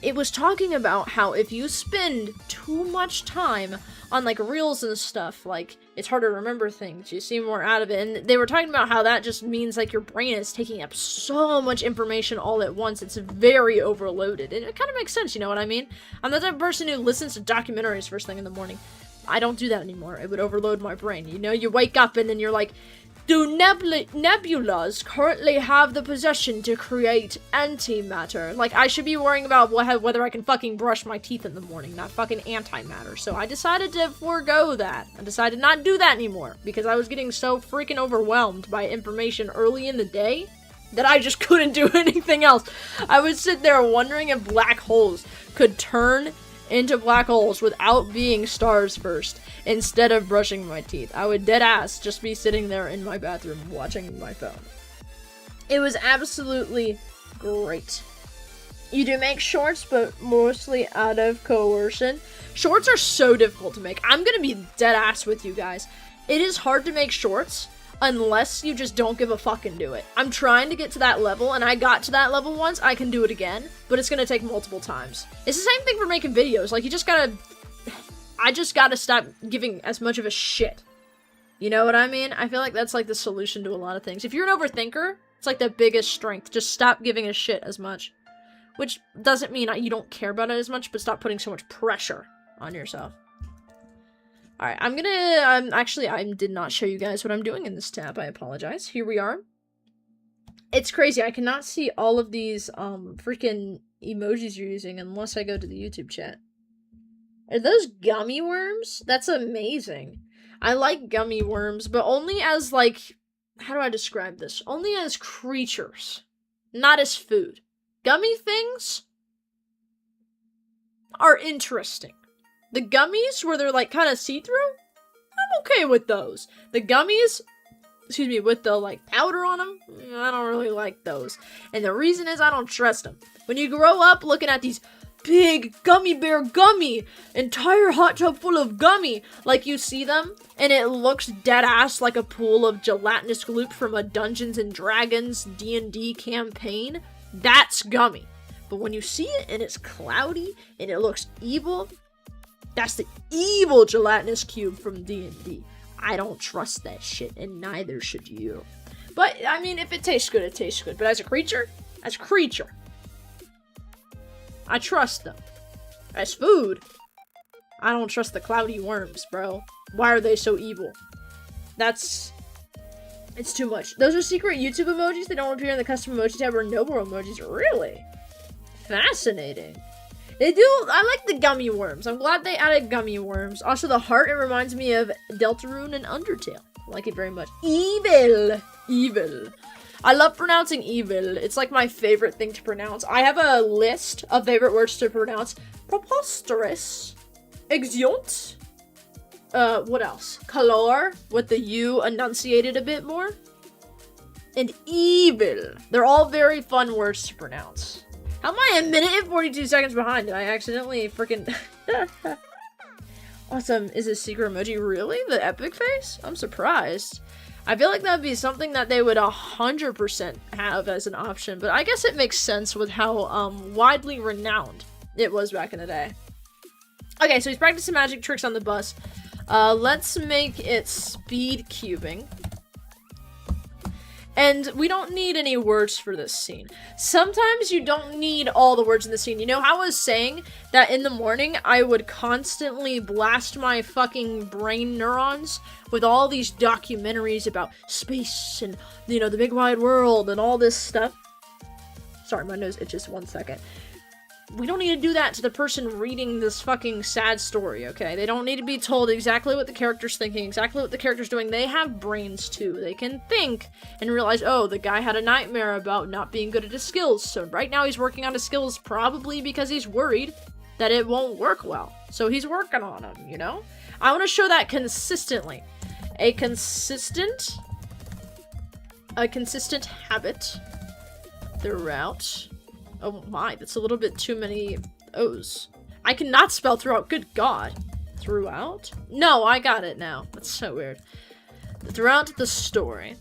it was talking about how if you spend too much time on, like, reels and stuff, like, it's harder to remember things, you see more out of it, and they were talking about how that just means, like, your brain is taking up so much information all at once, it's very overloaded, and it kind of makes sense, you know what I mean? I'm the type of person who listens to documentaries first thing in the morning. I don't do that anymore, it would overload my brain, you know? You wake up and then you're like, do nebulas currently have the possession to create antimatter? Like, I should be worrying about whether I can fucking brush my teeth in the morning, not fucking antimatter. So I decided to forego that. I decided not to do that anymore, because I was getting so freaking overwhelmed by information early in the day that I just couldn't do anything else. I would sit there wondering if black holes could turn into black holes without being stars first, instead of brushing my teeth. I would dead ass just be sitting there in my bathroom watching my phone. It was absolutely great. You do make shorts, but mostly out of coercion. Shorts are so difficult to make. I'm gonna be dead ass with you guys. It is hard to make shorts unless you just don't give a fuck and do it. I'm trying to get to that level, and I got to that level once. I can do it again, but it's gonna take multiple times. It's the same thing for making videos. Like, I just gotta stop giving as much of a shit. You know what I mean? I feel like that's, like, the solution to a lot of things. If you're an overthinker, it's, like, the biggest strength. Just stop giving a shit as much. Which doesn't mean you don't care about it as much, but stop putting so much pressure on yourself. Alright, I did not show you guys what I'm doing in this tab. I apologize. Here we are. It's crazy. I cannot see all of these, freaking emojis you're using unless I go to the YouTube chat. Are those gummy worms? That's amazing. I like gummy worms, but only as, like, how do I describe this? Only as creatures, not as food. Gummy things are interesting. The gummies where they're, like, kind of see-through, I'm okay with those. The gummies, excuse me, with the, like, powder on them, I don't really like those. And the reason is I don't trust them. When you grow up looking at these big gummy bear gummy, entire hot tub full of gummy, like, you see them, and it looks dead-ass like a pool of gelatinous gloop from a Dungeons & Dragons D&D campaign, that's gummy. But when you see it, and it's cloudy, and it looks evil, that's the evil gelatinous cube from D&D. I don't trust that shit, and neither should you. But, I mean, if it tastes good, it tastes good. But as a creature, I trust them. As food, I don't trust the cloudy worms, bro. Why are they so evil? It's too much. Those are secret YouTube emojis. They don't appear in the custom emoji tab or noble emojis. Really? Fascinating. They do, I like the gummy worms. I'm glad they added gummy worms. Also, the heart, it reminds me of Deltarune and Undertale. I like it very much. Evil. Evil. I love pronouncing evil. It's, like, my favorite thing to pronounce. I have a list of favorite words to pronounce. Preposterous. Exeunt. What else? Color, with the U enunciated a bit more. And evil. They're all very fun words to pronounce. How am I a minute and 42 seconds behind? Did I accidentally freaking... Awesome. Is a secret emoji really the epic face? I'm surprised. I feel like that would be something that they would 100% have as an option, but I guess it makes sense with how widely renowned it was back in the day. Okay, so he's practicing magic tricks on the bus. Let's make it speed cubing. And we don't need any words for this scene. Sometimes you don't need all the words in the scene. You know how I was saying that in the morning I would constantly blast my fucking brain neurons with all these documentaries about space and, you know, the big wide world and all this stuff? Sorry, my nose itches 1 second. We don't need to do that to the person reading this fucking sad story, okay? They don't need to be told exactly what the character's thinking, exactly what the character's doing. They have brains, too. They can think and realize, oh, the guy had a nightmare about not being good at his skills, so right now he's working on his skills probably because he's worried that it won't work well. So he's working on them, you know? I want to show that consistently. A consistent habit throughout... Oh my, that's a little bit too many O's. I cannot spell throughout, good god. Throughout? No, I got it now. That's so weird. Throughout the story.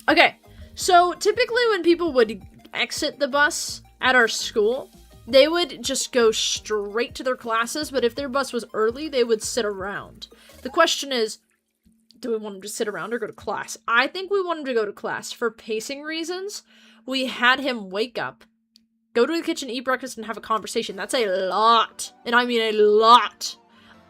Okay, so typically when people would exit the bus at our school, they would just go straight to their classes, but if their bus was early, they would sit around. The question is, do we want them to sit around or go to class? I think we want him to go to class. For pacing reasons, we had him wake up, go to the kitchen, eat breakfast, and have a conversation. That's a lot, and I mean a lot,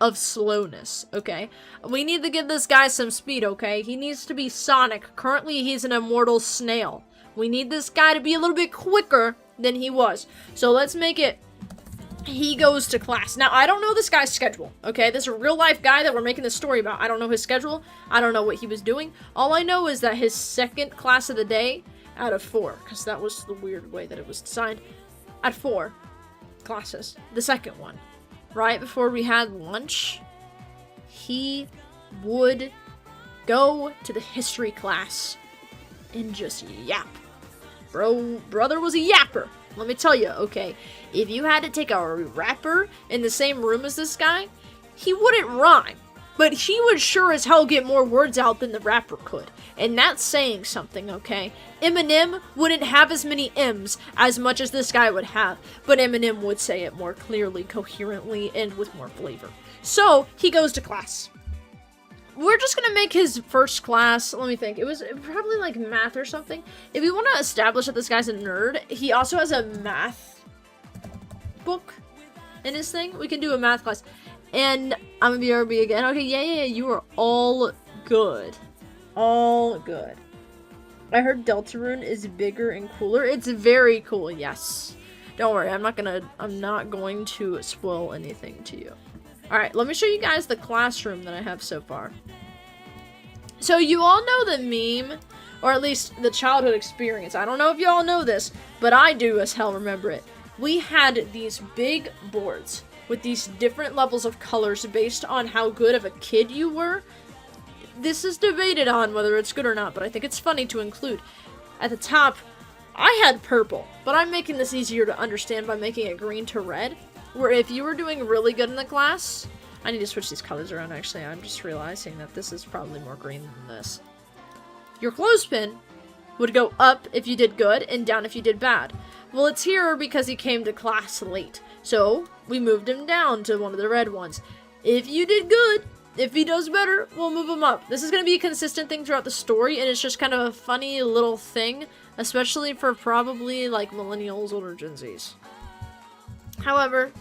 of slowness, okay? We need to give this guy some speed, okay? He needs to be Sonic. Currently, he's an immortal snail. We need this guy to be a little bit quicker than he was. So let's make it, he goes to class. Now, I don't know this guy's schedule, okay? This is a real-life guy that we're making this story about. I don't know his schedule. I don't know what he was doing. All I know is that his second class of the day, out of 4, because that was the weird way that it was designed, at 4 classes, the second one, right before we had lunch, he would go to the history class and just yap. Brother was a yapper. Let me tell you, okay? If you had to take a rapper in the same room as this guy, he wouldn't rhyme. But he would sure as hell get more words out than the rapper could. And that's saying something, okay? Eminem wouldn't have as many M's as much as this guy would have. But Eminem would say it more clearly, coherently, and with more flavor. So, he goes to class. We're just gonna make his first class, let me think, it was probably like math or something. If we want to establish that this guy's a nerd, he also has a math book in his thing. We can do a math class. And I'm gonna be RB again. Okay, yeah, you are all good. All good. I heard Deltarune is bigger and cooler. It's very cool, yes. Don't worry, I'm not going to spoil anything to you. Alright, let me show you guys the classroom that I have so far. So you all know the meme, or at least the childhood experience. I don't know if you all know this, but I do as hell remember it. We had these big boards with these different levels of colors based on how good of a kid you were. This is debated on whether it's good or not, but I think it's funny to include. At the top, I had purple, but I'm making this easier to understand by making it green to red. Where if you were doing really good in the class, I need to switch these colors around actually, I'm just realizing that this is probably more green than this. Your clothespin would go up if you did good and down if you did bad. Well, it's here because he came to class late, so we moved him down to one of the red ones. If you did good, if he does better, we'll move him up. This is going to be a consistent thing throughout the story, and it's just kind of a funny little thing, especially for probably like millennials or Gen Zs. However,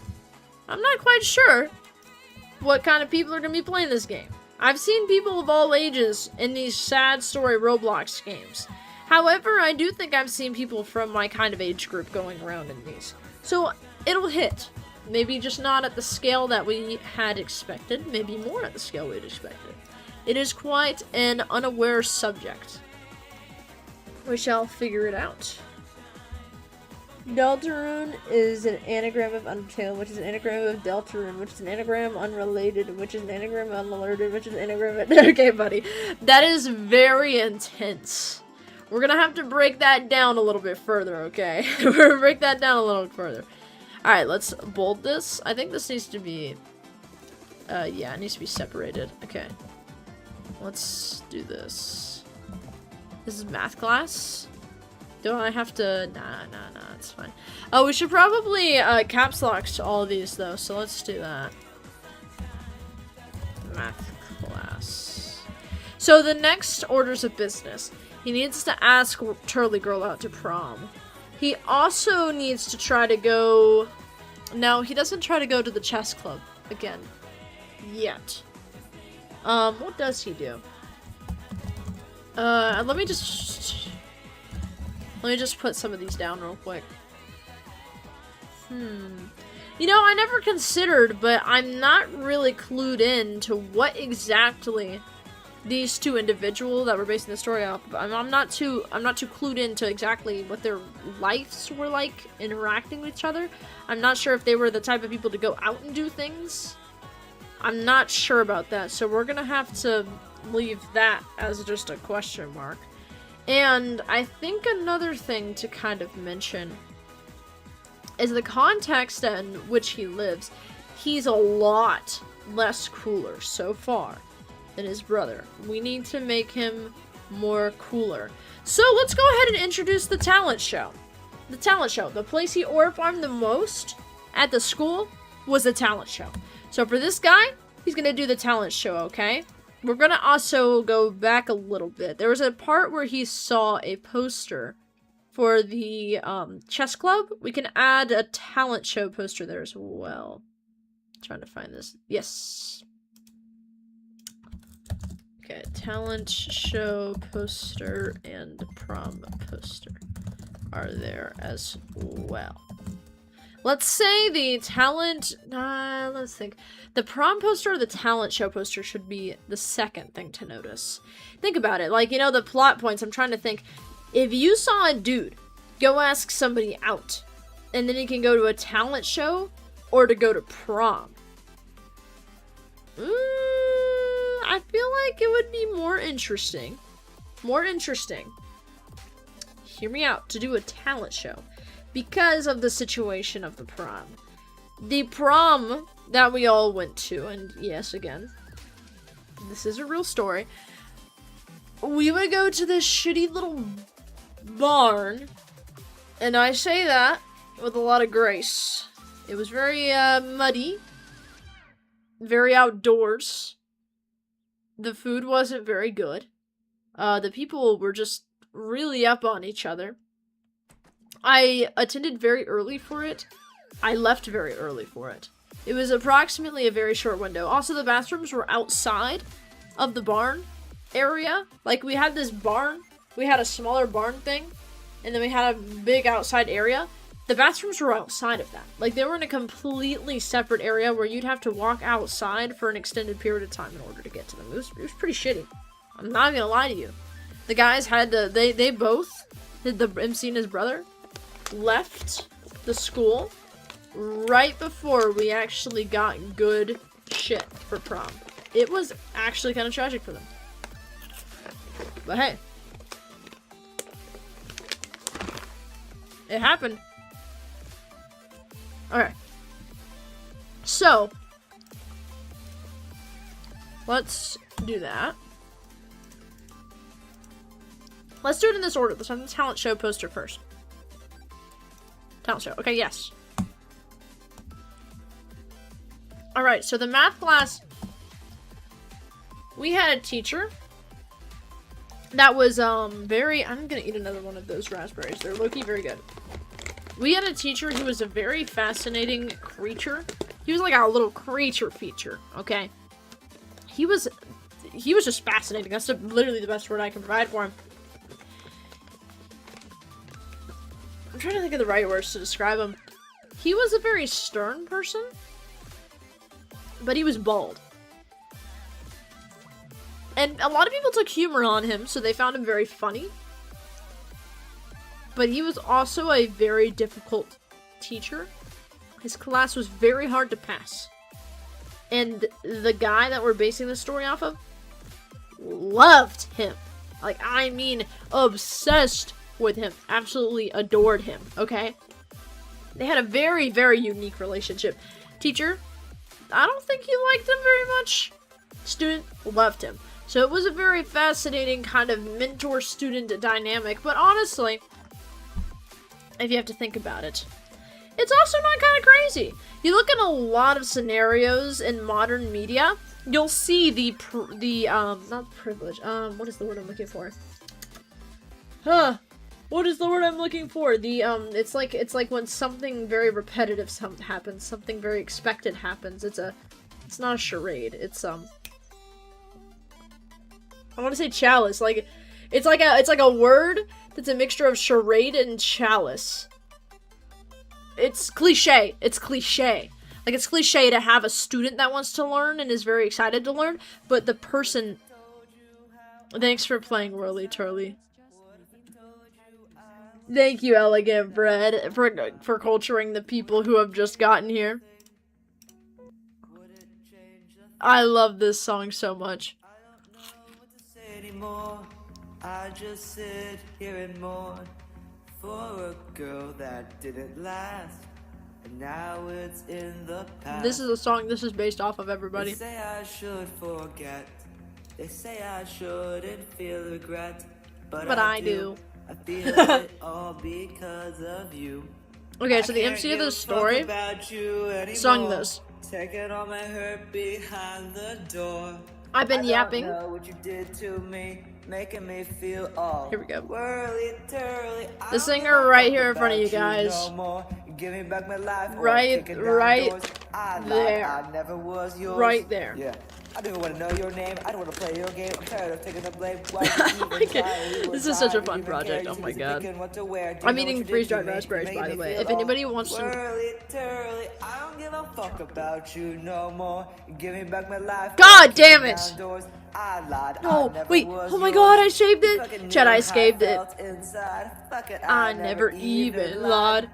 I'm not quite sure what kind of people are going to be playing this game. I've seen people of all ages in these sad story Roblox games. However, I do think I've seen people from my kind of age group going around in these. So, it'll hit. Maybe just not at the scale that we had expected. Maybe more at the scale we'd expected. It is quite an unaware subject. We shall figure it out. Deltarune is an anagram of Undertale, which is an anagram of Deltarune, which is an anagram unrelated, which is an anagram unalerted, which is an anagram of... Okay, buddy. That is very intense. We're gonna have to break that down a little bit further, okay? We're gonna break that down a little further. Alright, let's bold this. I think this needs to be... yeah, it needs to be separated. Okay. Let's do this. This is math class. Do I have to... Nah, it's fine. Oh, we should probably caps lock to all of these, though, so let's do that. Math class. So the next orders of business. He needs to ask Turly Girl out to prom. He also needs to try to go... No, he doesn't try to go to the chess club again. Yet. What does he do? Let me just put some of these down real quick. You know, I never considered, but I'm not really clued in to what exactly these two individuals that were basing the story off of. I'm not too clued into exactly what their lives were like interacting with each other. I'm not sure if they were the type of people to go out and do things. I'm not sure about that, so we're gonna have to leave that as just a question mark. And I think another thing to kind of mention is the context in which he lives. He's a lot less cooler so far than his brother. We need to make him more cooler. So let's go ahead and introduce the talent show. the talent show. The place he orb farmed the most at the school was the talent show. So for this guy, he's gonna do the talent show, okay? We're gonna also go back a little bit. There was a part where he saw a poster for the chess club. We can add a talent show poster there as well. I'm trying to find this. Yes. Okay, talent show poster and prom poster are there as well. Let's say the talent, let's think. The prom poster or the talent show poster should be the second thing to notice. Think about it, like, you know, the plot points. I'm trying to think. If you saw a dude go ask somebody out, and then he can go to a talent show or to go to prom. I feel like it would be more interesting. Hear me out, to do a talent show. Because of the situation of the prom. The prom that we all went to, and yes, again, this is a real story. We would go to this shitty little barn, and I say that with a lot of grace. It was very muddy, very outdoors. The food wasn't very good. The people were just really up on each other. I attended very early for it. I left very early for it. It was approximately a very short window. Also, the bathrooms were outside of the barn area. Like, we had this barn. We had a smaller barn thing. And then we had a big outside area. The bathrooms were outside of that. Like, they were in a completely separate area where you'd have to walk outside for an extended period of time in order to get to them. It was pretty shitty. I'm not gonna lie to you. The guys had to, they both, the MC and his brother, left the school right before we actually got good shit for prom. It was actually kind of tragic for them. But hey. It happened. Alright. So. Let's do that. Let's do it in this order. Let's have the talent show poster first. Talent show. Okay, yes. Alright, so the math class. We had a teacher that was, very... I'm gonna eat another one of those raspberries. They're low-key very good. We had a teacher who was a very fascinating creature. He was like a little creature feature, okay? He was just fascinating. That's literally the best word I can provide for him. I'm trying to think of the right words to describe him. He was a very stern person, but he was bald. And a lot of people took humor on him, so they found him very funny. But he was also a very difficult teacher. His class was very hard to pass. And the guy that we're basing the story off of loved him. Like, I mean, obsessed with him. Absolutely adored him, okay? They had a very, very unique relationship. Teacher, I don't think he liked him very much. Student loved him. So it was a very fascinating kind of mentor-student dynamic. But honestly, if you have to think about it, it's also not kind of crazy. You look at a lot of scenarios in modern media, you'll see not privilege, what is the word I'm looking for? What is the word I'm looking for? It's like when something very repetitive happens, something very expected happens. It's not a charade. It's I want to say chalice. Like, it's like a word that's a mixture of charade and chalice. It's cliche. It's cliche. Like, it's cliche to have a student that wants to learn and is very excited to learn, but the person... Thanks for playing Whirly Turly. Thank you, Elegant Bread, for culturing the people who have just gotten here. I love this song so much. I just sit here and mourn for a girl that didn't last, and now it's in the past. This is a song this is based off of, everybody. They say I should forget. They say I shouldn't feel regret, but I do. I feel it all because of you. Okay, so the MC of the story sung this. Taking all my hurt behind the door. I've been yapping. I don't know what you did to me, making me feel all Here we go. whirly-turly. The singer right here in front of you guys. Give me back my life. Right there. I never was yours. Right there. Yeah. I don't even want to know your name. I don't want to play your game. I'm tired of taking the blame. This is such a fun project. Oh my god. I'm eating freeze-dried raspberries, by the way. If anybody wants some... I don't give a fuck about you no more. Give me back my life. God damn it! Oh, wait. Oh my god, I saved it. Chad, I saved it. I never even lied.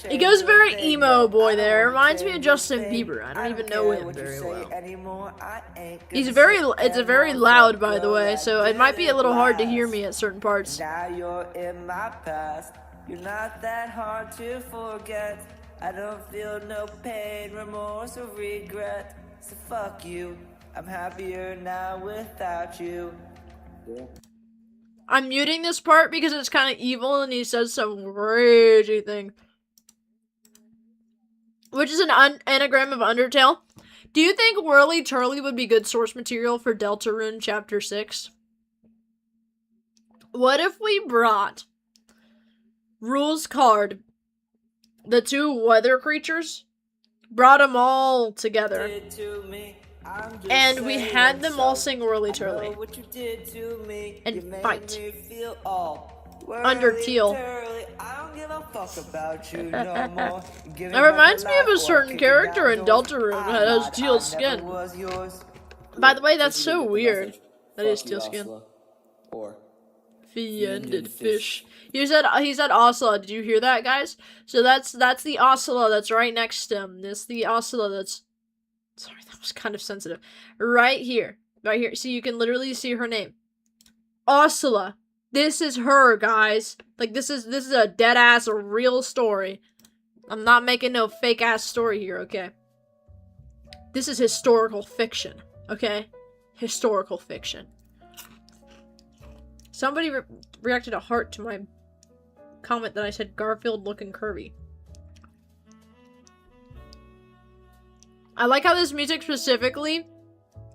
He goes very emo boy there. Reminds me of Justin Bieber. I don't even know him very well. It's a very loud, by the way, so it might be a little hard to hear me at certain parts. Now you're in my past. You're not that hard to forget. I don't feel no pain, remorse, or regret. So fuck you. I'm happier now without you. Yeah. I'm muting this part because it's kind of evil and he says some crazy thing. Which is an anagram of Undertale. Do you think Whirly Turly would be good source material for Deltarune Chapter 6? What if we brought Rule's card, the two weather creatures, brought them all together, and we had them all sing Whirly Turly and fight under Teal. That reminds me of a certain character in Deltarune that has teal skin. By the way, that's so weird. That is teal skin. Fiended fish. He said Ocelot. Did you hear that, guys? So that's the Ocelot that's right next to him. This the Ocelot that's... Sorry, that was kind of sensitive. Right here. Right here. So you can literally see her name. Ocelot. This is her, guys. Like, this is a dead-ass, real story. I'm not making no fake-ass story here, okay? This is historical fiction, okay? Historical fiction. Somebody reacted a heart to my comment that I said Garfield looking curvy. I like how this music specifically...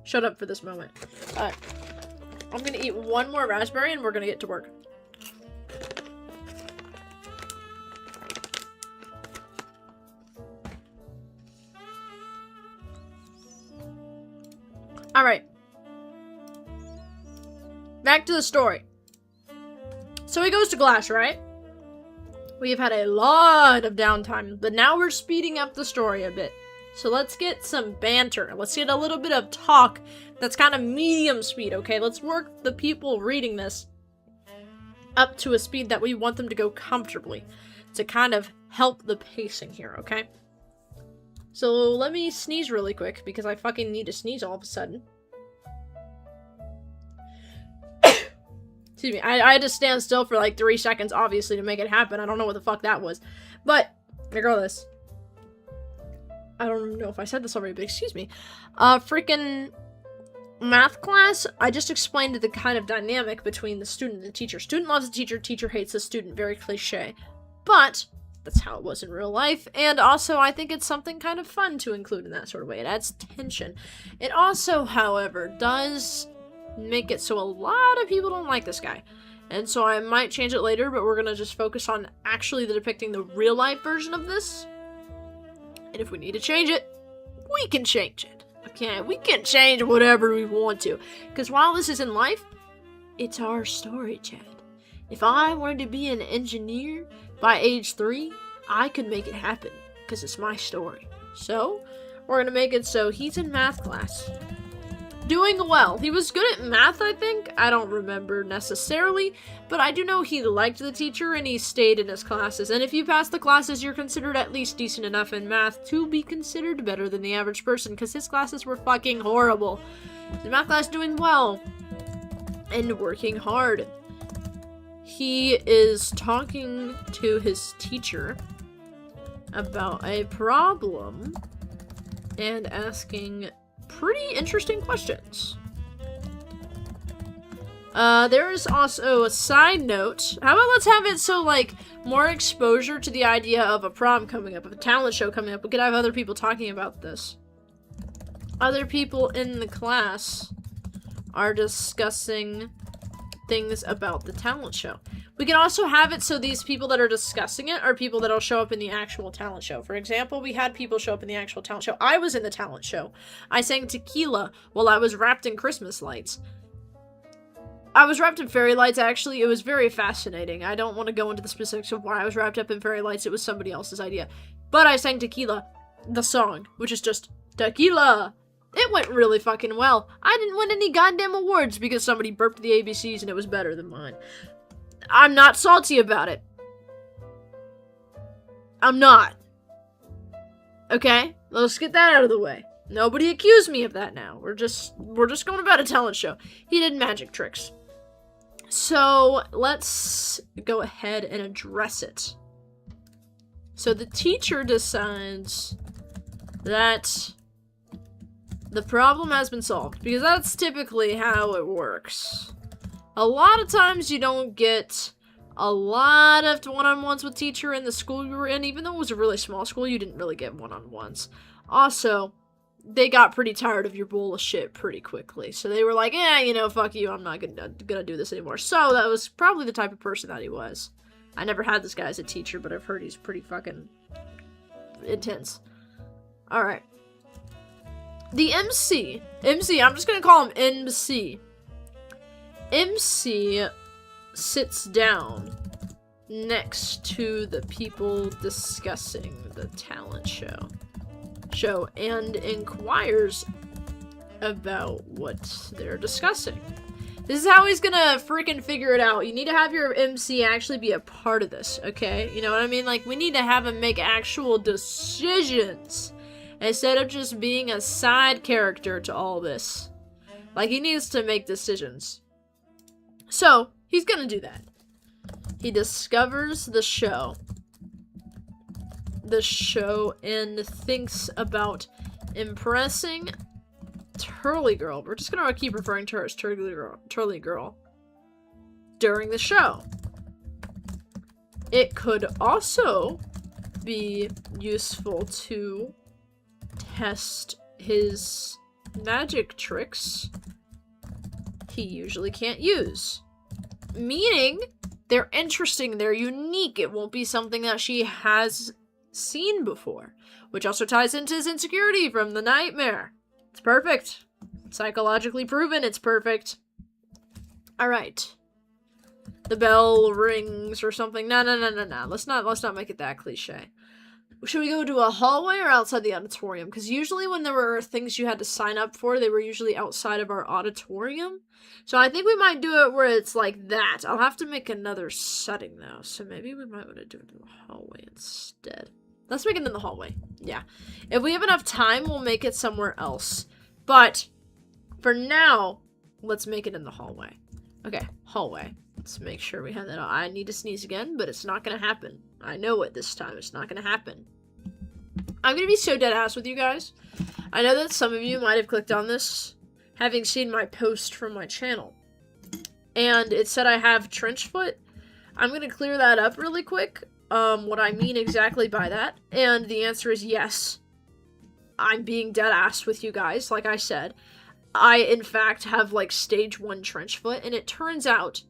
Shut up for this moment. Alright. I'm gonna eat one more raspberry and we're gonna get to work. Alright. Back to the story. So he goes to Glass, right? We've had a lot of downtime, but now we're speeding up the story a bit. So let's get some banter. Let's get a little bit of talk that's kind of medium speed, okay? Let's work the people reading this up to a speed that we want them to go comfortably to kind of help the pacing here, okay? So let me sneeze really quick because I fucking need to sneeze all of a sudden. Excuse me, I had to stand still for like 3 seconds, obviously, to make it happen. I don't know what the fuck that was. But, regardless. I don't even know if I said this already, but excuse me. Freaking math class, I just explained the kind of dynamic between the student and the teacher. Student loves the teacher, teacher hates the student. Very cliche. But, that's how it was in real life. And also, I think it's something kind of fun to include in that sort of way. It adds tension. It also, however, does make it so a lot of people don't like this guy. And so I might change it later, but we're gonna just focus on actually depicting the real life version of this. And if we need to change it, we can change it. Okay, we can change whatever we want to. Because while this is in life, it's our story, Chad. If I wanted to be an engineer by age 3, I could make it happen. Because it's my story. So, we're going to make it so he's in math class. Doing well. He was good at math, I think. I don't remember necessarily, but I do know he liked the teacher and he stayed in his classes. And if you pass the classes, you're considered at least decent enough in math to be considered better than the average person, because his classes were fucking horrible. The math class doing well and working hard. He is talking to his teacher about a problem and asking pretty interesting questions. There is also a side note. How about let's have it so, like, more exposure to the idea of a prom coming up, of a talent show coming up. We could have other people talking about this. Other people in the class are discussing things about the talent show. We can also have it so these people that are discussing it are people that'll show up in the actual talent show. For example, we had people show up in the actual talent show. I was in the talent show. I sang Tequila while I was wrapped in Christmas lights. I was wrapped in fairy lights, actually. It was very fascinating. I don't want to go into the specifics of why I was wrapped up in fairy lights. It was somebody else's idea. But I sang Tequila, the song, which is just Tequila. It went really fucking well. I didn't win any goddamn awards because somebody burped the ABCs and it was better than mine. I'm not salty about it. I'm not. Okay? Let's get that out of the way. Nobody accuse me of that now. We're just going about a talent show. He did magic tricks. So, let's go ahead and address it. So the teacher decides that the problem has been solved, because that's typically how it works. A lot of times you don't get a lot of one-on-ones with teacher in the school you were in. Even though it was a really small school, you didn't really get one-on-ones. Also, they got pretty tired of your bullshit pretty quickly. So they were like, yeah, you know, fuck you, I'm not gonna do this anymore. So that was probably the type of person that he was. I never had this guy as a teacher, but I've heard he's pretty fucking intense. Alright. The MC, I'm just gonna call him MC. MC sits down next to the people discussing the talent show and inquires about what they're discussing. This is how he's gonna freaking figure it out. You need to have your MC actually be a part of this, okay? You know what I mean? Like, we need to have him make actual decisions instead of just being a side character to all this. Like, he needs to make decisions. So, he's gonna do that. He discovers the show and thinks about impressing Turly Girl. We're just gonna keep referring to her as Turly Girl during the show. It could also be useful to test his magic tricks he usually can't use. Meaning, they're interesting, they're unique. It won't be something that she has seen before. Which also ties into his insecurity from the nightmare. It's perfect. Psychologically proven, it's perfect. Alright. The bell rings or something. No. Let's not make it that cliche. Should we go to a hallway or outside the auditorium? Because usually when there were things you had to sign up for, they were usually outside of our auditorium. So I think we might do it where it's like that. I'll have to make another setting though. So maybe we might want to do it in the hallway instead. Let's make it in the hallway. Yeah. If we have enough time, we'll make it somewhere else. But for now, let's make it in the hallway. Okay, hallway. Let's make sure we have that. I need to sneeze again, but it's not going to happen. I know it this time. It's not going to happen. I'm going to be so dead ass with you guys. I know that some of you might have clicked on this, having seen my post from my channel. And it said I have trench foot. I'm going to clear that up really quick. What I mean exactly by that. And the answer is yes. I'm being dead ass with you guys, like I said. I, in fact, have, like, stage 1 trench foot. And it turns out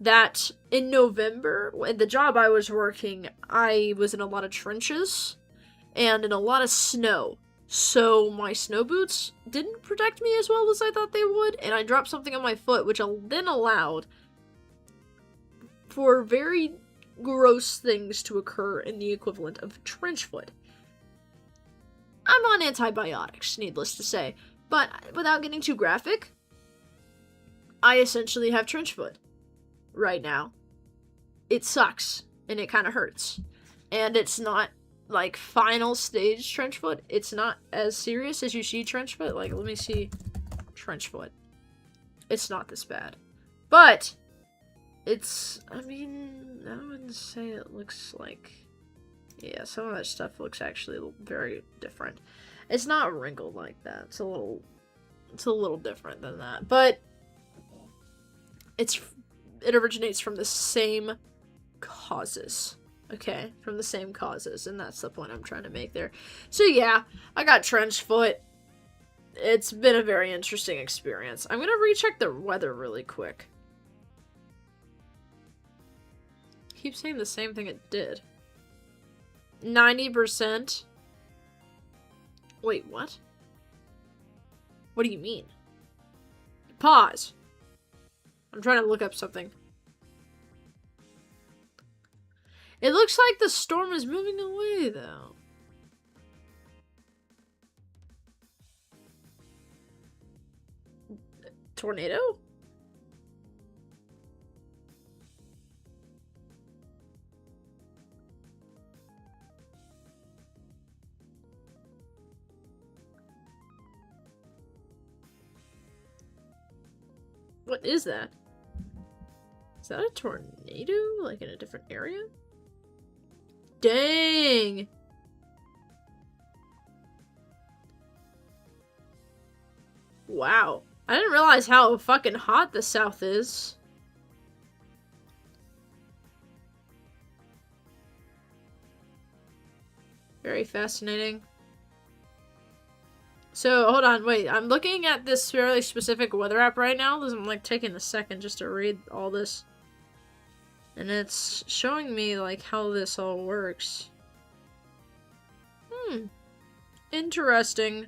that in November, at the job I was working, I was in a lot of trenches and in a lot of snow. So my snow boots didn't protect me as well as I thought they would, and I dropped something on my foot, which then allowed for very gross things to occur in the equivalent of trench foot. I'm on antibiotics, needless to say, but without getting too graphic, I essentially have trench foot right now. It sucks, and it kind of hurts. And it's not, like, final stage trench foot. It's not as serious as you see trench foot. Like, let me see trench foot. It's not this bad. But, it's, I mean, I wouldn't say it looks like, yeah, some of that stuff looks actually very different. It's not wrinkled like that. It's a little different than that. But it originates from the same causes. Okay, from the same causes, and that's the point I'm trying to make there. So yeah, I got trench foot. It's been a very interesting experience. I'm gonna recheck the weather really quick. Keep saying the same thing it did. 90%. Wait, what? What do you mean? Pause. I'm trying to look up something. It looks like the storm is moving away, though. Tornado? What is that? Is that a tornado? Like in a different area? Dang! Wow. I didn't realize how fucking hot the South is. Very fascinating. So, hold on, wait. I'm looking at this fairly specific weather app right now. I'm like taking a second just to read all this. And it's showing me like how this all works. Interesting.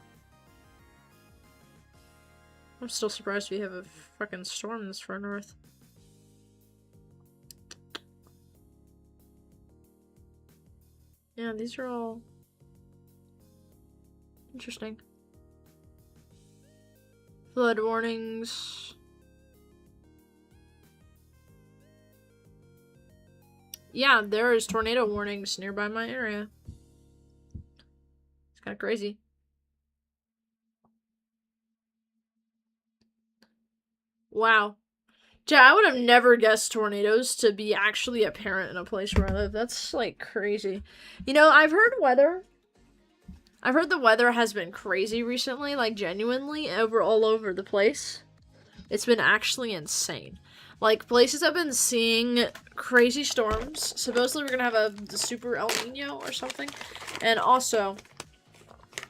I'm still surprised we have a fucking storm this far north. Yeah, these are all interesting. Flood warnings. Yeah, there is tornado warnings nearby my area. It's kind of crazy. Wow. Yeah, I would have never guessed tornadoes to be actually apparent in a place where I live. That's, like, crazy. You know, I've heard the weather has been crazy recently, like, genuinely, all over the place. It's been actually insane. Like, places have been seeing crazy storms. Supposedly we're gonna have the super El Nino or something. And also,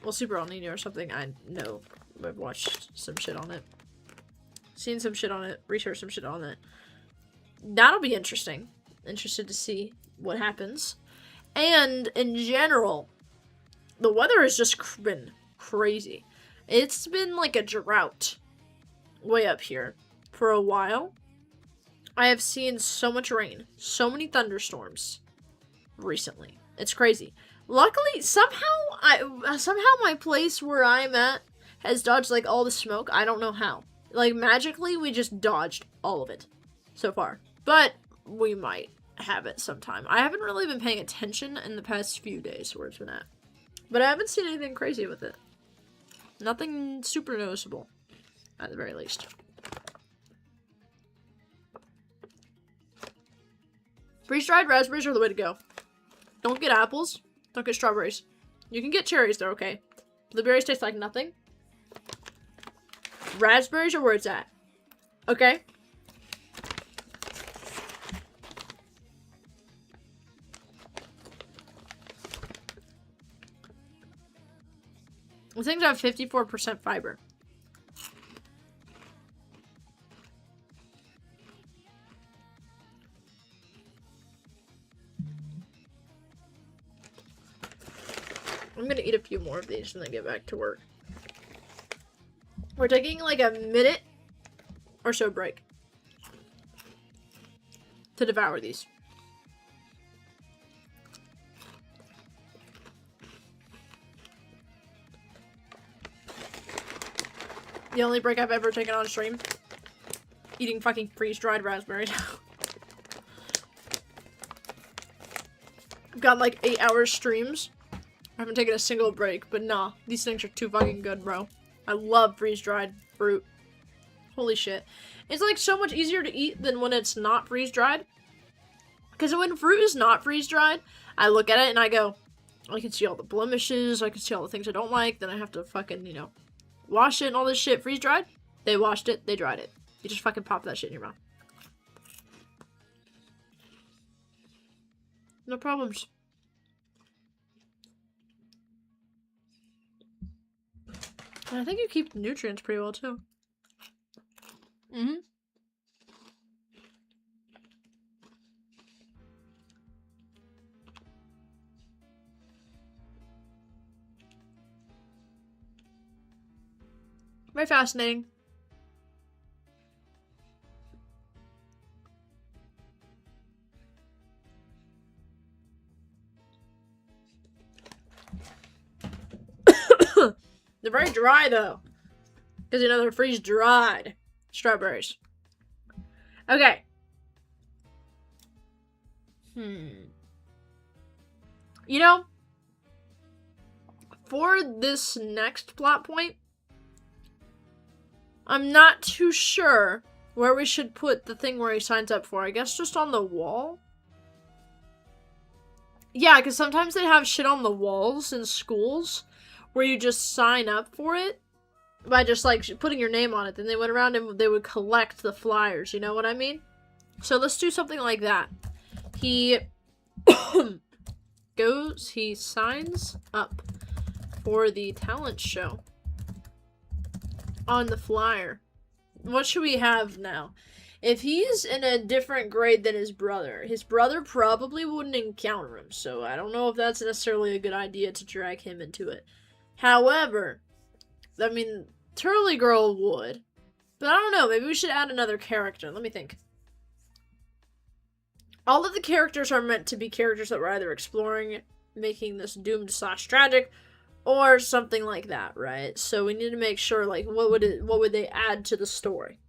well, super El Nino or something, I know. I've watched some shit on it. Seen some shit on it. Researched some shit on it. That'll be interesting. Interested to see what happens. And, in general, the weather has just been crazy. It's been like a drought way up here for a while. I have seen so much rain, so many thunderstorms recently. It's crazy. Luckily, somehow my place where I'm at has dodged like all the smoke. I don't know how. Like magically, we just dodged all of it so far. But we might have it sometime. I haven't really been paying attention in the past few days where it's been at. But I haven't seen anything crazy with it. Nothing super noticeable, at the very least. Freeze-dried raspberries are the way to go. Don't get apples. Don't get strawberries. You can get cherries, they're okay. Blueberries taste like nothing. Raspberries are where it's at. Okay? These things have 54% fiber. I'm gonna eat a few more of these and then get back to work. We're taking like a minute or so break to devour these. The only break I've ever taken on stream. Eating fucking freeze-dried raspberries. I've got like 8 hour streams. I haven't taken a single break, but nah. These things are too fucking good, bro. I love freeze-dried fruit. Holy shit. It's like so much easier to eat than when it's not freeze-dried. Because when fruit is not freeze-dried, I look at it and I go, I can see all the blemishes, I can see all the things I don't like, then I have to fucking, you know, wash it and all this shit. Freeze-dried? They washed it, they dried it. You just fucking pop that shit in your mouth. No problems. And I think you keep nutrients pretty well, too. Mm-hmm. Very fascinating. They're very dry, though. Because, you know, they're freeze-dried strawberries. Okay. You know, for this next plot point, I'm not too sure where we should put the thing where he signs up for. I guess just on the wall? Yeah, because sometimes they have shit on the walls in schools where you just sign up for it by just, like, putting your name on it. Then they went around and they would collect the flyers, you know what I mean? So let's do something like that. He he signs up for the talent show on the flyer. What should we have now? If he's in a different grade than his brother probably wouldn't encounter him, so I don't know if that's necessarily a good idea to drag him into it. However, I mean, Turly Girl would, but I don't know, maybe we should add another character. Let me think. All of the characters are meant to be characters that we're either exploring, making this doomed / tragic, or something like that, right? So we need to make sure, like, what would they add to the story?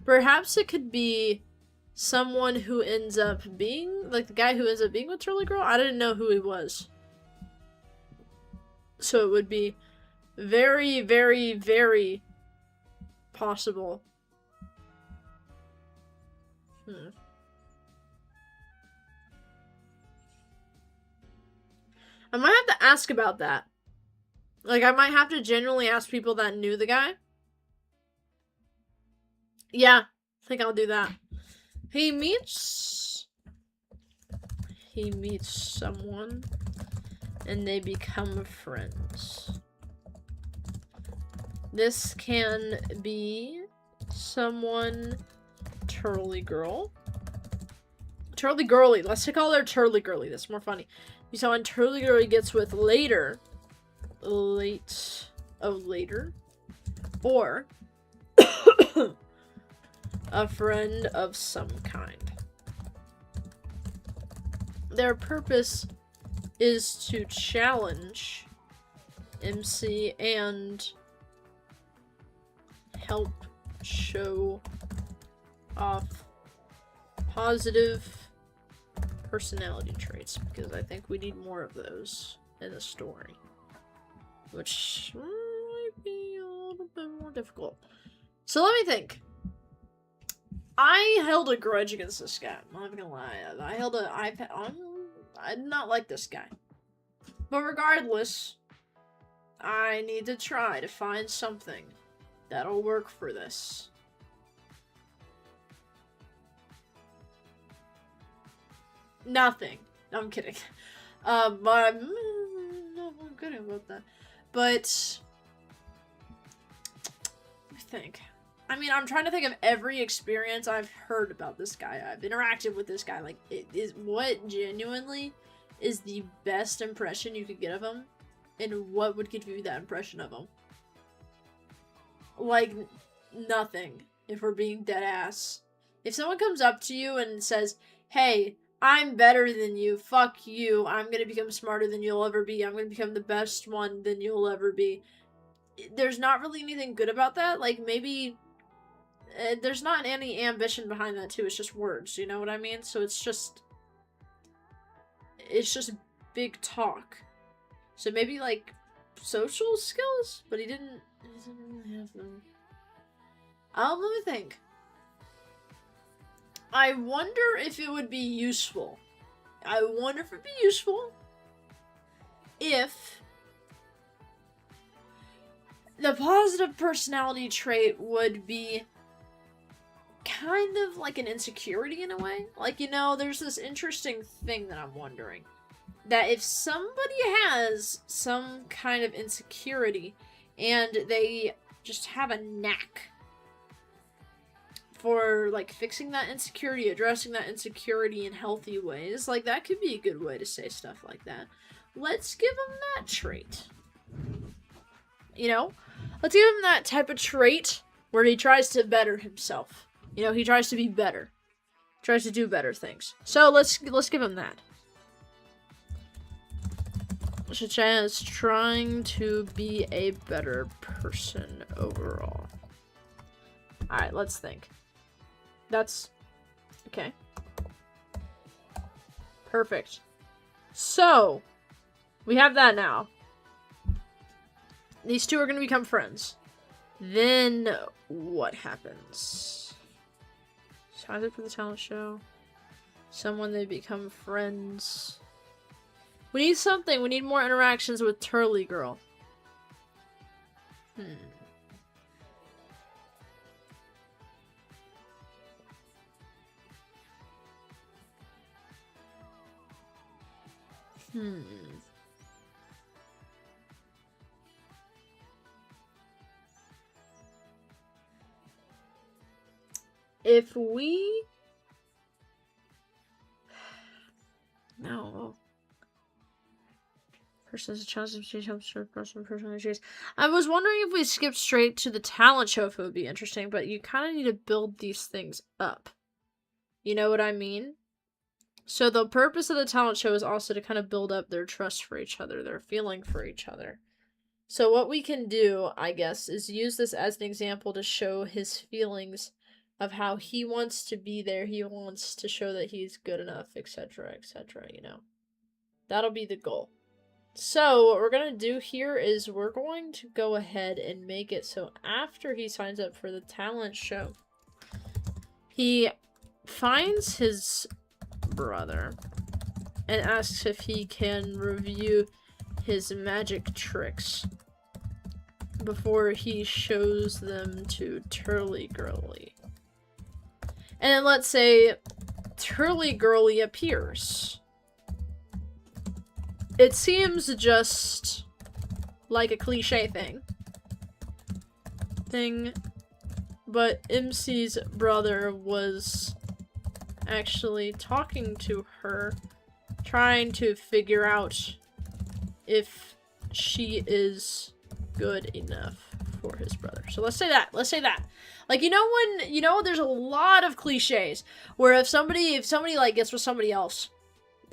Perhaps it could be someone who ends up being, like, the guy who ends up being with Turly Girl. I didn't know who he was. So it would be very, very, very possible. I might have to ask about that. Like, I might have to genuinely ask people that knew the guy. Yeah, I think I'll do that. He meets someone, and they become friends. This can be someone Turly Girl. Turly Girly. Let's call her Turly Girly. That's more funny. Be someone Turly Girly gets with later. Later. Or a friend of some kind. Their purpose is to challenge MC and help show off positive personality traits, because I think we need more of those in the story, which might be a little bit more difficult. So let me think. I held a grudge against this guy. I'm not gonna lie. I did not like this guy. But regardless, I need to try to find something that'll work for this. Nothing. No, I'm kidding. But I'm good about that. But let me think. I mean, I'm trying to think of every experience I've heard about this guy. I've interacted with this guy. Like, it is what genuinely is the best impression you could get of him, and what would give you that impression of him? Like, nothing. If we're being dead ass. If someone comes up to you and says, "Hey, I'm better than you. Fuck you. I'm gonna become smarter than you'll ever be. I'm gonna become the best one than you'll ever be." There's not really anything good about that. Like, maybe there's not any ambition behind that too. It's just words, you know what I mean? So it's just big talk. So maybe like social skills, but he didn't really have them. Let me think. I wonder if it would be useful. If the positive personality trait would be kind of like an insecurity in a way. Like, you know, there's this interesting thing that I'm wondering. That if somebody has some kind of insecurity and they just have a knack for, like, fixing that insecurity, addressing that insecurity in healthy ways, like, that could be a good way to say stuff like that. Let's give him that trait. You know? Let's give him that type of trait where he tries to better himself. You know, he tries to be better. Tries to do better things. So, let's give him that. Such as trying to be a better person overall. Alright, let's think. That's... okay. Perfect. So, we have that now. These two are going to become friends. Then, what happens? Signs up for the talent show. Someone they become friends. We need something. We need more interactions with Turley Girl. If we... no. Person has a chance to change person choose. I was wondering if we skipped straight to the talent show if it would be interesting, but you kind of need to build these things up. You know what I mean? So the purpose of the talent show is also to kind of build up their trust for each other, their feeling for each other. So what we can do, I guess, is use this as an example to show his feelings of how he wants to be there, he wants to show that he's good enough, etc., etc., you know. That'll be the goal. So, what we're going to do here is we're going to go ahead and make it so after he signs up for the talent show, he finds his brother and asks if he can review his magic tricks before he shows them to Turley Girly. And then let's say Turley Girly appears. It seems just like a cliche thing, but MC's brother was actually talking to her, trying to figure out if she is good enough for his brother. So let's say that. Like, you know, there's a lot of cliches where if somebody like gets with somebody else,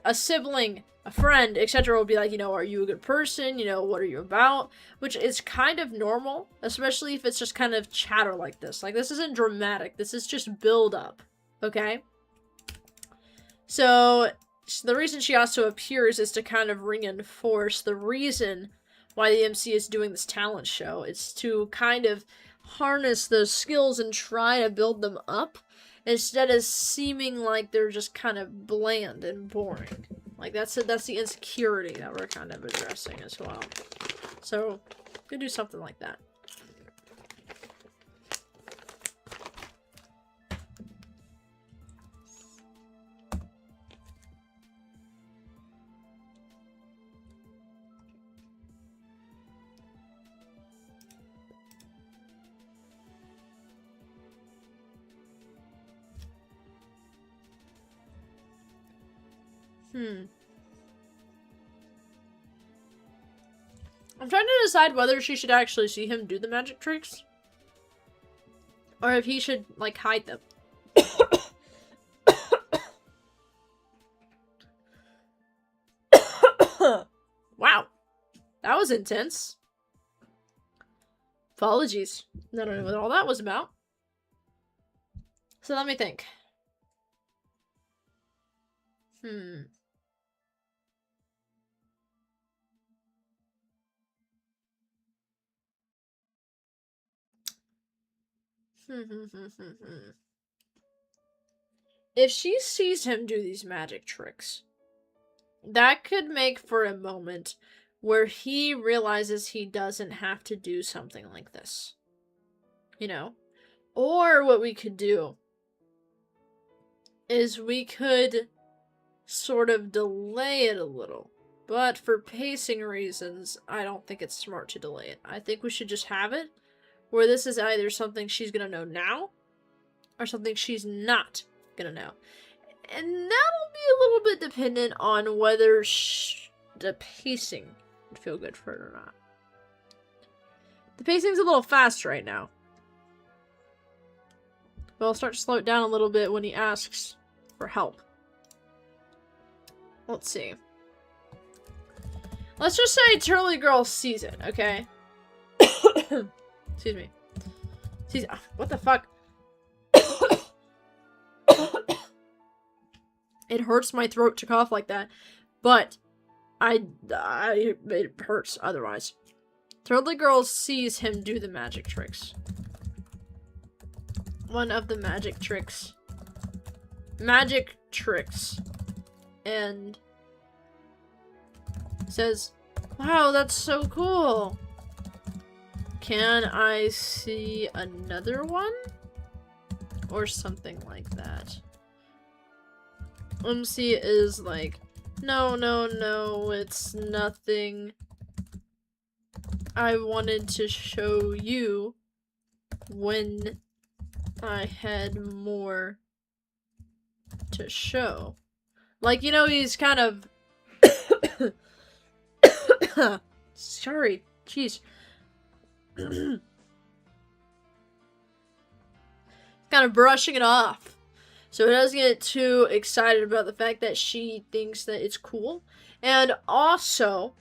a sibling, a friend, etc., will be like, you know, are you a good person? You know, what are you about? Which is kind of normal, especially if it's just kind of chatter like this. Like, this isn't dramatic. This is just build up. Okay? So, the reason she also appears is to kind of reinforce the reason why the MC is doing this talent show. It's to kind of harness those skills and try to build them up instead of seeming like they're just kind of bland and boring. Like, that's the insecurity that we're kind of addressing as well. So, we can do something like that. I'm trying to decide whether she should actually see him do the magic tricks. Or if he should, like, hide them. Wow. That was intense. Apologies. I don't know what all that was about. So let me think. If she sees him do these magic tricks, that could make for a moment where he realizes he doesn't have to do something like this. You know? Or what we could do is we could sort of delay it a little. But for pacing reasons, I don't think it's smart to delay it. I think we should just have it where this is either something she's gonna know now or something she's not gonna know. And that'll be a little bit dependent on whether the pacing would feel good for it or not. The pacing's a little fast right now. But I'll start to slow it down a little bit when he asks for help. Let's see. Let's just say Turly Girl sees it, okay? Excuse me. What the fuck? It hurts my throat to cough like that, but it hurts otherwise. Turly Girl sees him do the magic tricks. One of the magic tricks. And says, "Wow, that's so cool. Can I see another one?" Or something like that. MC is like, no, it's nothing. I wanted to show you when I had more to show. Like, you know, he's kind of... Sorry, jeez. Kind of brushing it off. So he doesn't get too excited about the fact that she thinks that it's cool. And also,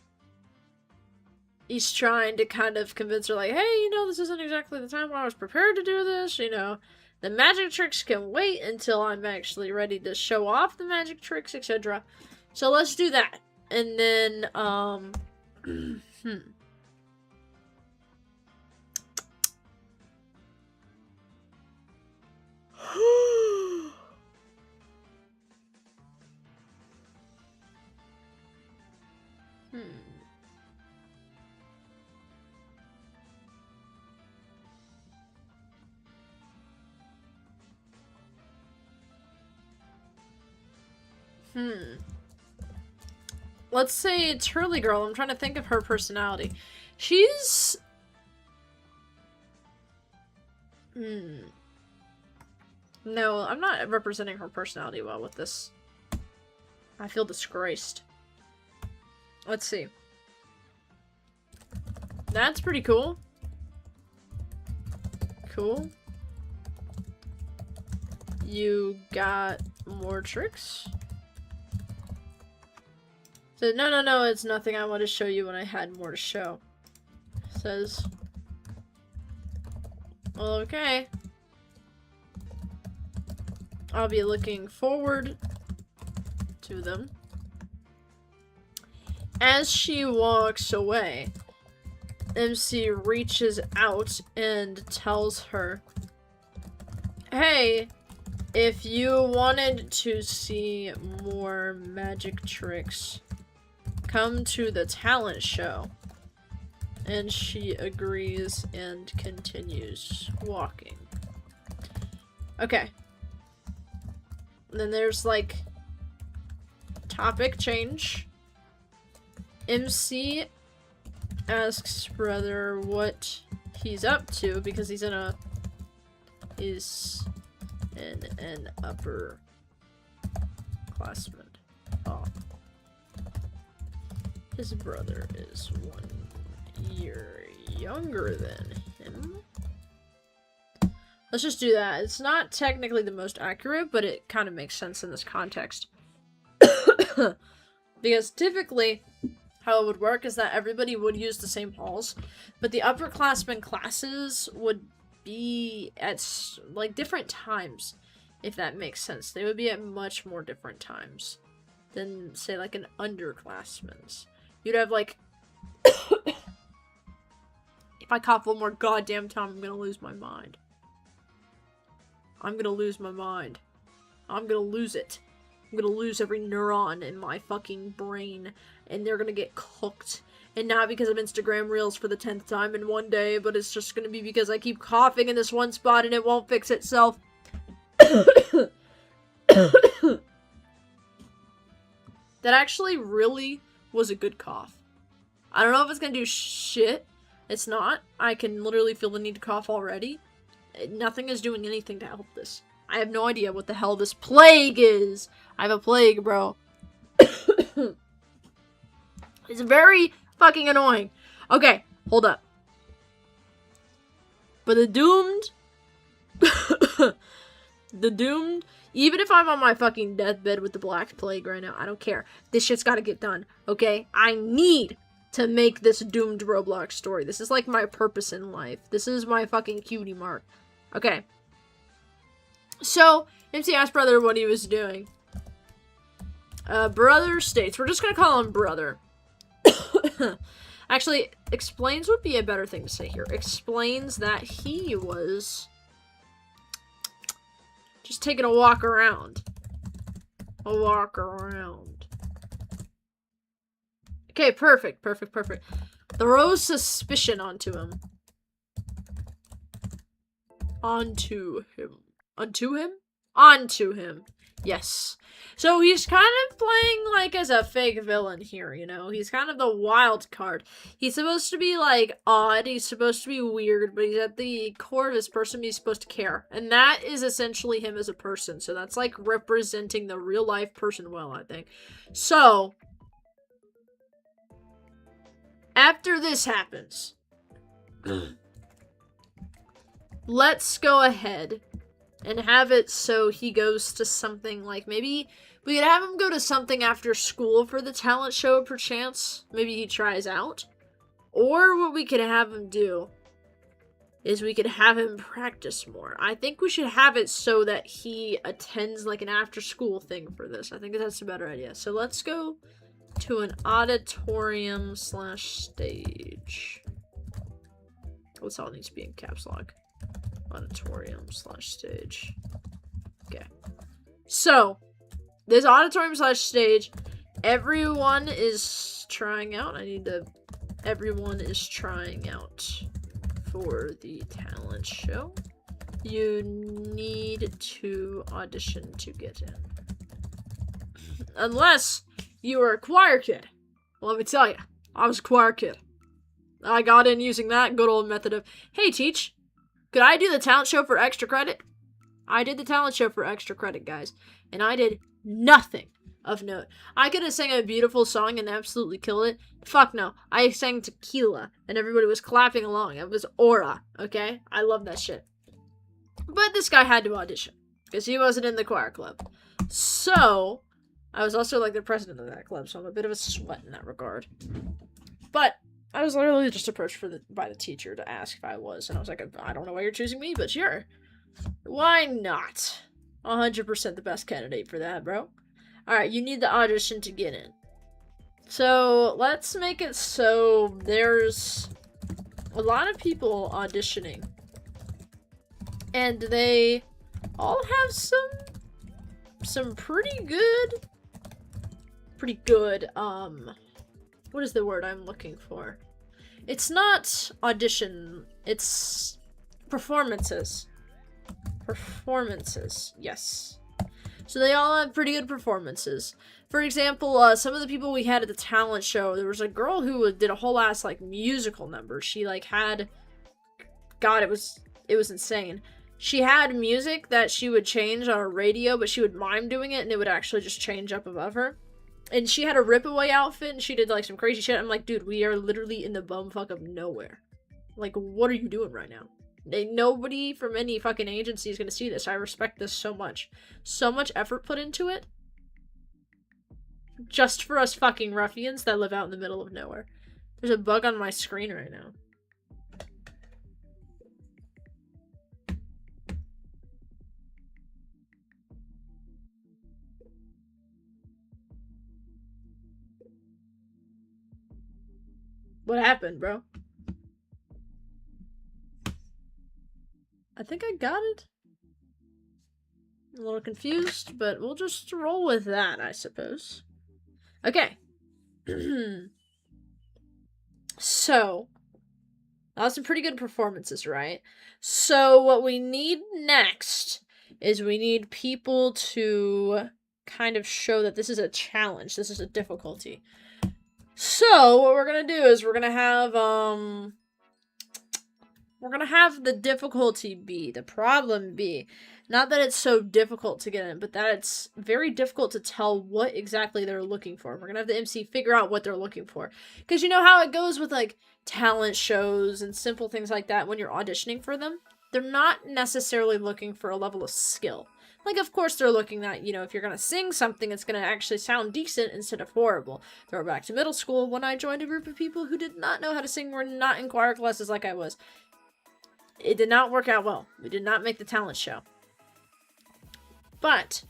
he's trying to kind of convince her, like, hey, you know, this isn't exactly the time when I was prepared to do this, you know. The magic tricks can wait until I'm actually ready to show off the magic tricks, etc. So let's do that. And then, Let's say Turly Girl. I'm trying to think of her personality. She's... No, I'm not representing her personality well with this. I feel disgraced. Let's see. That's pretty cool. Cool. You got more tricks? So, no, it's nothing. I want to show you when I had more to show. Says, well, okay. I'll be looking forward to them. As she walks away, MC reaches out and tells her, hey, if you wanted to see more magic tricks, come to the talent show. And she agrees and continues walking. Okay. Then there's like topic change. MC asks brother what he's up to because he's in an upper classman. Oh. His brother is 1 year younger than him. Let's just do that. It's not technically the most accurate, but it kind of makes sense in this context. Because typically, how it would work is that everybody would use the same halls, but the upperclassmen classes would be at, like, different times, if that makes sense. They would be at much more different times than, say, like, an underclassman's. You'd have, like... If I cough one more goddamn time, I'm gonna lose my mind. I'm gonna lose my mind. I'm gonna lose it. I'm gonna lose every neuron in my fucking brain, and they're gonna get cooked. And not because of Instagram Reels for the 10th time in one day, but it's just gonna be because I keep coughing in this one spot and it won't fix itself. That actually really was a good cough. I don't know if it's gonna do shit. It's not. I can literally feel the need to cough already. Nothing is doing anything to help this. I have no idea what the hell this plague is. I have a plague, bro. It's very fucking annoying. Okay, hold up. But the doomed... the doomed... Even if I'm on my fucking deathbed with the Black Plague right now, I don't care. This shit's gotta get done, okay? I need to make this doomed Roblox story. This is like my purpose in life. This is my fucking cutie mark. Okay. So, MC asked Brother what he was doing. Brother states, we're just gonna call him Brother. Actually, explains would be a better thing to say here. Explains that he was just taking a walk around. A walk around. Okay, perfect, perfect, perfect. Throws suspicion onto him. Onto him. Onto him? Onto him. Yes. So he's kind of playing like as a fake villain here, you know? He's kind of the wild card. He's supposed to be like odd, he's supposed to be weird, but he's at the core of his person, he's supposed to care. And that is essentially him as a person. So that's like representing the real life person well, I think. So, after this happens, let's go ahead and have it so he goes to something like, maybe we could have him go to something after school for the talent show, perchance. Maybe he tries out. Or what we could have him do is we could have him practice more. I think we should have it so that he attends like an after school thing for this. I think that's a better idea. So let's go to an auditorium / stage. This all needs to be in caps lock. Auditorium / stage. Okay. So, this auditorium / stage, everyone is trying out. Everyone is trying out for the talent show. You need to audition to get in. Unless you were a choir kid. Well, let me tell you, I was a choir kid. I got in using that good old method of, hey, teach, could I do the talent show for extra credit? I did the talent show for extra credit, guys. And I did nothing of note. I could have sang a beautiful song and absolutely killed it. Fuck no. I sang Tequila and everybody was clapping along. It was aura, okay? I love that shit. But this guy had to audition because he wasn't in the choir club. So, I was also like the president of that club, so I'm a bit of a sweat in that regard. But I was literally just approached by the teacher to ask if I was, and I was like, I don't know why you're choosing me, but sure. Why not? 100% the best candidate for that, bro. Alright, you need the audition to get in. So, let's make it so there's a lot of people auditioning. And they all have some pretty good, what is the word I'm looking for? It's not audition, it's performances. Performances, yes. So they all have pretty good performances. For example, some of the people we had at the talent show, there was a girl who did a whole ass, like, musical number. She, like, had, God, it was insane. She had music that she would change on a radio, but she would mime doing it, and it would actually just change up above her. And she had a rip-away outfit, and she did, like, some crazy shit. I'm like, dude, we are literally in the bumfuck of nowhere. Like, what are you doing right now? Nobody from any fucking agency is gonna see this. I respect this so much. So much effort put into it. Just for us fucking ruffians that live out in the middle of nowhere. There's a bug on my screen right now. What happened, bro? I think I got it. I'm a little confused, but we'll just roll with that, I suppose. Okay. So, that was some pretty good performances, right? So, what we need next is we need people to kind of show that this is a challenge, this is a difficulty. So what we're gonna do is we're gonna have the difficulty be, the problem be, not that it's so difficult to get in, but that it's very difficult to tell what exactly they're looking for. We're gonna have the MC figure out what they're looking for. Because you know how it goes with, like, talent shows and simple things like that when you're auditioning for them? They're not necessarily looking for a level of skill. Like, of course they're looking at, you know, if you're gonna sing something, it's gonna actually sound decent instead of horrible. Throw it back to middle school when I joined a group of people who did not know how to sing, were not in choir classes like I was. It did not work out well. We did not make the talent show. But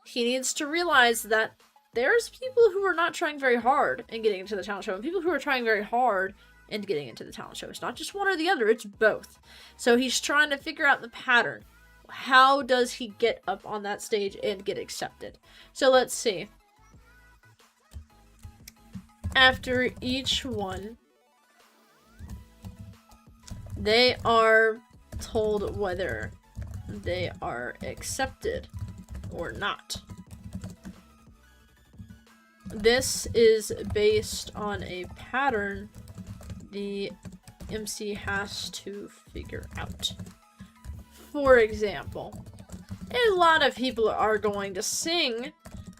he needs to realize that there's people who are not trying very hard in getting into the talent show, and people who are trying very hard in getting into the talent show. It's not just one or the other, it's both. So he's trying to figure out the pattern. How does he get up on that stage and get accepted? So let's see. After each one, they are told whether they are accepted or not. This is based on a pattern the MC has to figure out. For example, a lot of people are going to sing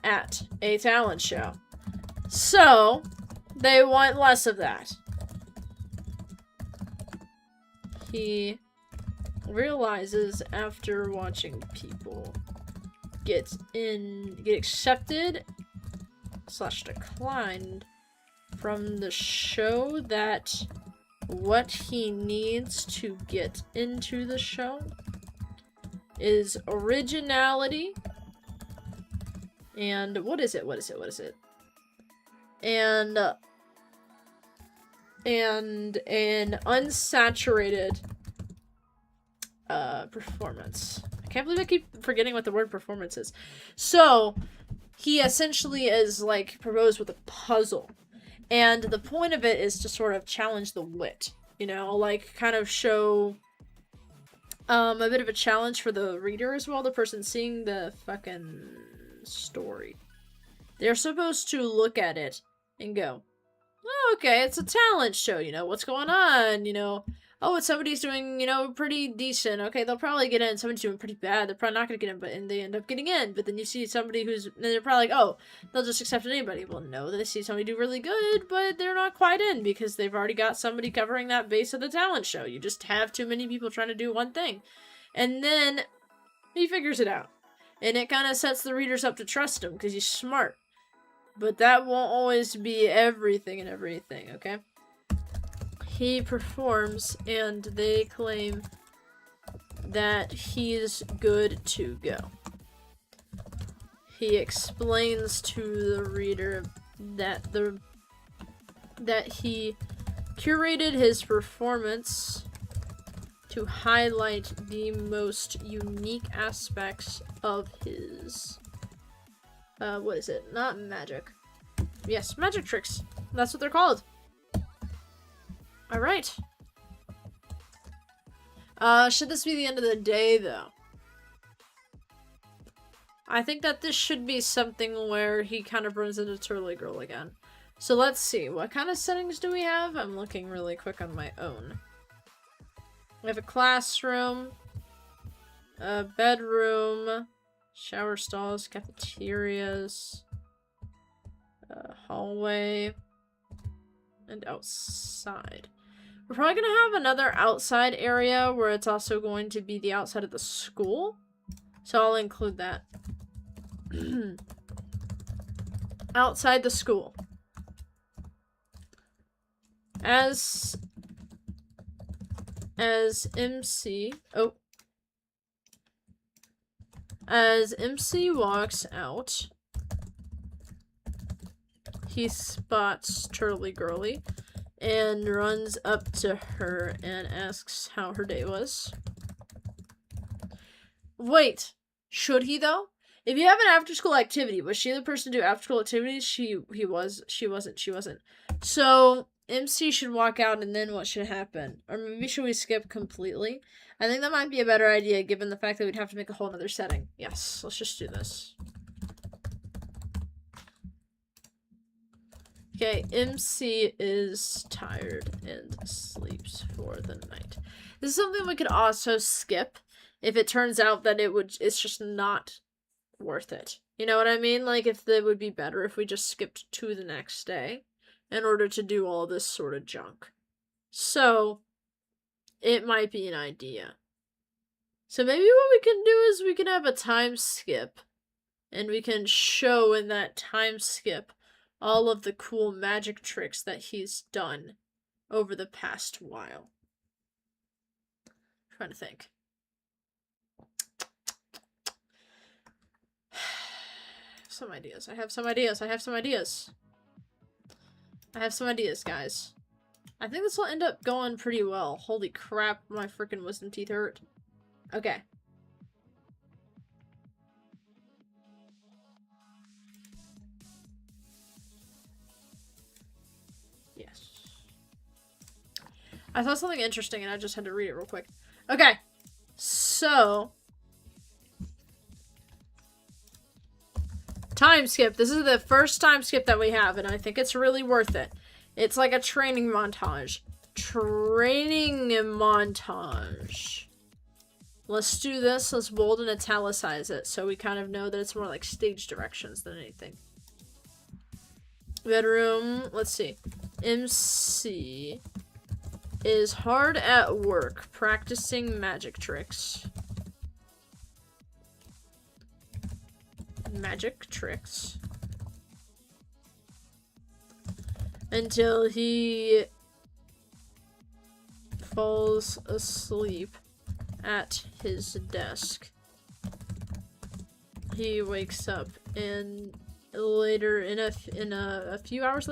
at a talent show, so they want less of that. He realizes after watching people get accepted / declined from the show that what he needs to get into the show is originality and what is it? And an unsaturated performance. I can't believe I keep forgetting what the word performance is. So he essentially is like proposed with a puzzle, and the point of it is to sort of challenge the wit, you know, like kind of show a bit of a challenge for the reader as well, the person seeing the fucking story. They're supposed to look at it and go, oh, okay, it's a talent show, you know, what's going on, you know, oh, it's somebody's doing, you know, pretty decent, okay, they'll probably get in, somebody's doing pretty bad, they're probably not gonna get in, but and they end up getting in, but then you see somebody who's, they're probably like, oh, they'll just accept anybody. Well, no, they see somebody do really good, but they're not quite in, because they've already got somebody covering that base of the talent show. You just have too many people trying to do one thing. And then he figures it out. And it kind of sets the readers up to trust him, because he's smart. But that won't always be everything, okay? He performs, and they claim that he's good to go. He explains to the reader that he curated his performance to highlight the most unique aspects of his what is it? Not magic. Yes, magic tricks. That's what they're called. Alright. Should this be the end of the day, though? I think that this should be something where he kind of runs into Turley Girl again. So let's see. What kind of settings do we have? I'm looking really quick on my own. We have a classroom, a bedroom, shower stalls, cafeterias, hallway, and outside. We're probably going to have another outside area where it's also going to be the outside of the school. So I'll include that. Outside the school. As MC walks out, he spots Turly Girly and runs up to her and asks how her day was. Wait, should he though? If you have an after-school activity, was she the person to do after-school activities? She wasn't. So MC should walk out, and then what should happen? Or maybe should we skip completely? I think that might be a better idea, given the fact that we'd have to make a whole other setting. Yes, let's just do this. Okay, MC is tired and sleeps for the night. This is something we could also skip if it turns out that it's just not worth it. You know what I mean? Like, if it would be better if we just skipped to the next day in order to do all this sort of junk. So, it might be an idea. So maybe what we can do is we can have a time skip, and we can show in that time skip all of the cool magic tricks that he's done over the past while. I'm trying to think. Some ideas. I have some ideas, guys. I think this will end up going pretty well. Holy crap, my freaking wisdom teeth hurt. Okay. Yes. I saw something interesting and I just had to read it real quick. Okay. So, time skip. This is the first time skip that we have, and I think it's really worth it. It's like a training montage. Let's do this. Let's bold and italicize it so we kind of know that it's more like stage directions than anything. Bedroom. Let's see. MC is hard at work practicing magic tricks. Until he falls asleep at his desk. He wakes up and later a few hours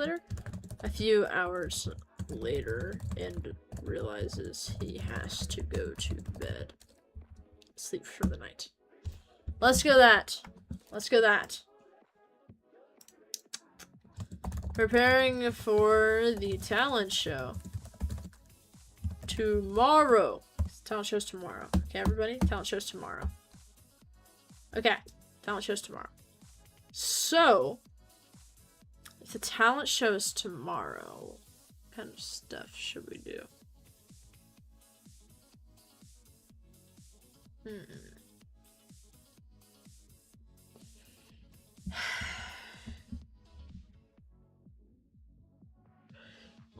later and realizes he has to go to bed. Sleep for the night. Let's go that. Preparing for the talent show. Tomorrow. Talent show's tomorrow. Okay, everybody? Talent show's tomorrow. Okay. Talent show's tomorrow. So, if the talent show's tomorrow, what kind of stuff should we do?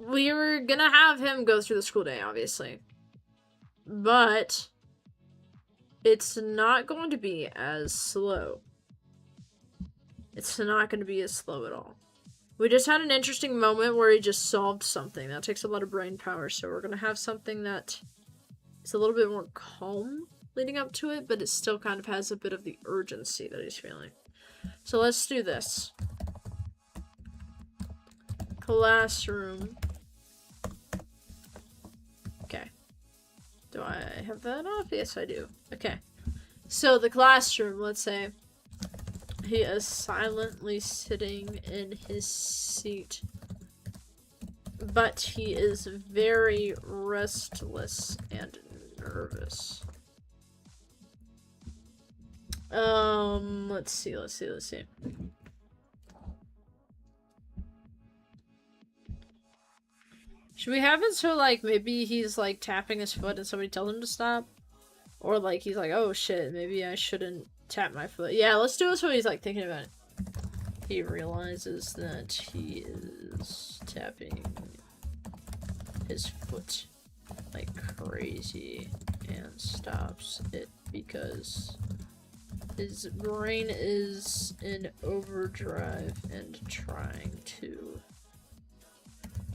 We were gonna have him go through the school day, obviously. But it's not going to be as slow. It's not going to be as slow at all. We just had an interesting moment where he just solved something. That takes a lot of brain power, so we're going to have something that is a little bit more calm leading up to it, but it still kind of has a bit of the urgency that he's feeling. So let's do this. Classroom. Okay. Do I have that off? Yes, I do. Okay. So the classroom, let's say he is silently sitting in his seat, but he is very restless and nervous. Let's see. Should we have it so, like, maybe he's, like, tapping his foot and somebody tells him to stop? Or, like, he's like, oh, shit, maybe I shouldn't tap my foot. Yeah, let's do it so he's, like, thinking about it. He realizes that he is tapping his foot like crazy and stops it because his brain is in overdrive and trying to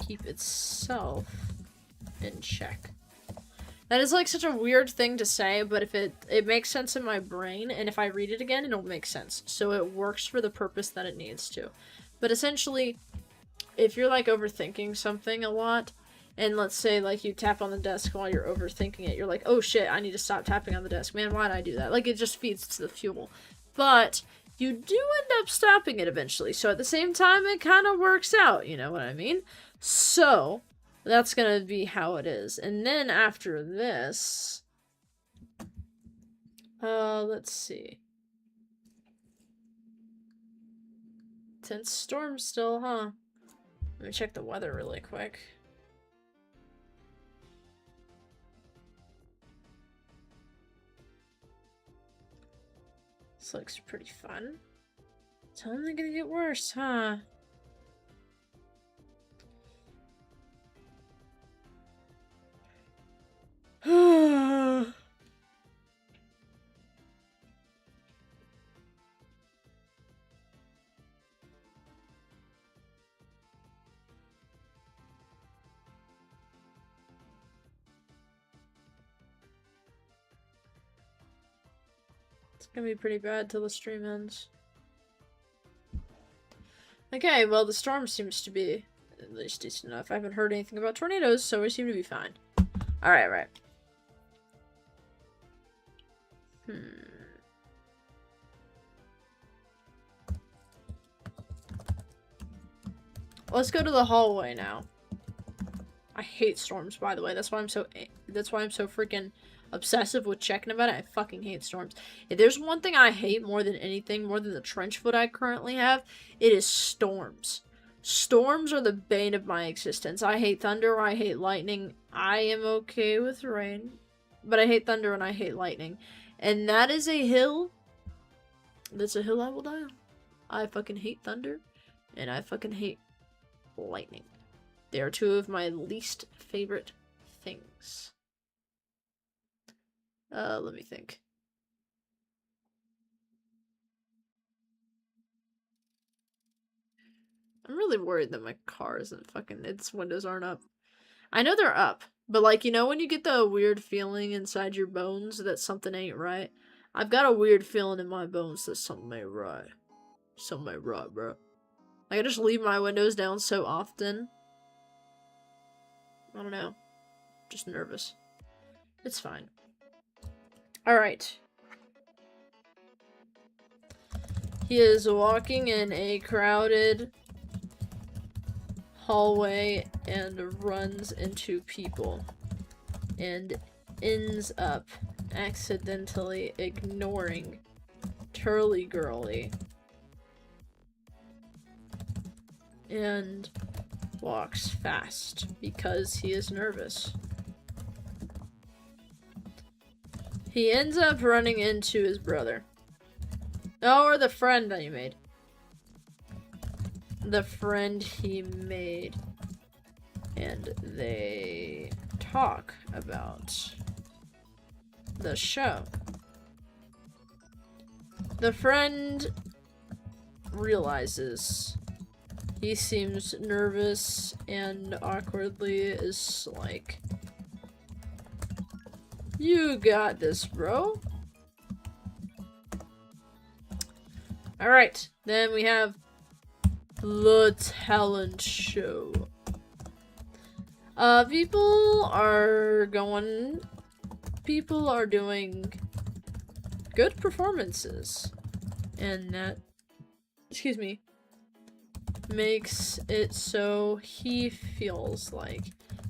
keep itself in check. That is like such a weird thing to say, but if it makes sense in my brain, and if I read it again, it'll make sense. So it works for the purpose that it needs to. But essentially, if you're like overthinking something a lot, and let's say like you tap on the desk while you're overthinking it, you're like, oh shit, I need to stop tapping on the desk. Man, why'd I do that? Like, it just feeds to the fuel. But you do end up stopping it eventually. So at the same time, it kind of works out, you know what I mean? So that's gonna be how it is. And then after this, let's see. Tense storm still, huh? Let me check the weather really quick. This looks pretty fun. It's only gonna get worse, huh? It's gonna be pretty bad till the stream ends. Okay, well, the storm seems to be at least decent enough. I haven't heard anything about tornadoes, so we seem to be fine. Alright, right. Let's go to the hallway now. I hate storms, by the way. That's why I'm so freaking obsessive with checking about it. I fucking hate storms. If there's one thing I hate more than anything, more than the trench foot I currently have, it is storms. Storms are the bane of my existence. I hate thunder, I hate lightning. I am okay with rain, but I hate thunder and I hate lightning. And that is a hill. That's a hill I will die on. I fucking hate thunder, and I fucking hate lightning. They are two of my least favorite things. Let me think. I'm really worried that my car isn't fucking, its windows aren't up. I know they're up, but like, you know when you get the weird feeling inside your bones that something ain't right? I've got a weird feeling in my bones that something ain't right. Something ain't right, bro. Like, I just leave my windows down so often. I don't know. Just nervous. It's fine. Alright. He is walking in a crowded hallway and runs into people. And ends up accidentally ignoring Turly Girly. And walks fast because he is nervous. He ends up running into his brother. Oh, or the friend that he made. The friend he made. And they talk about the show. The friend realizes he seems nervous and awkwardly is like, "You got this, bro." Alright, then we have the talent show. People are doing good performances. And that, excuse me, makes it so he feels like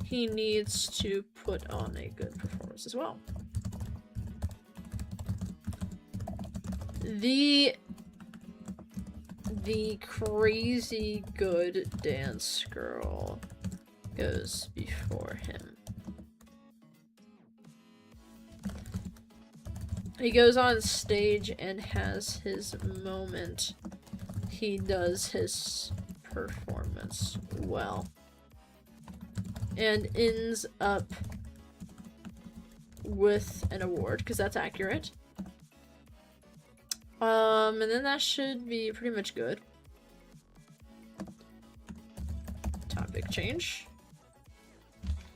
he needs to put on a good performance as well. The crazy good dance girl goes before him. He goes on stage and has his moment. He does his performance well. And ends up with an award, because that's accurate. And then that should be pretty much good. Topic change.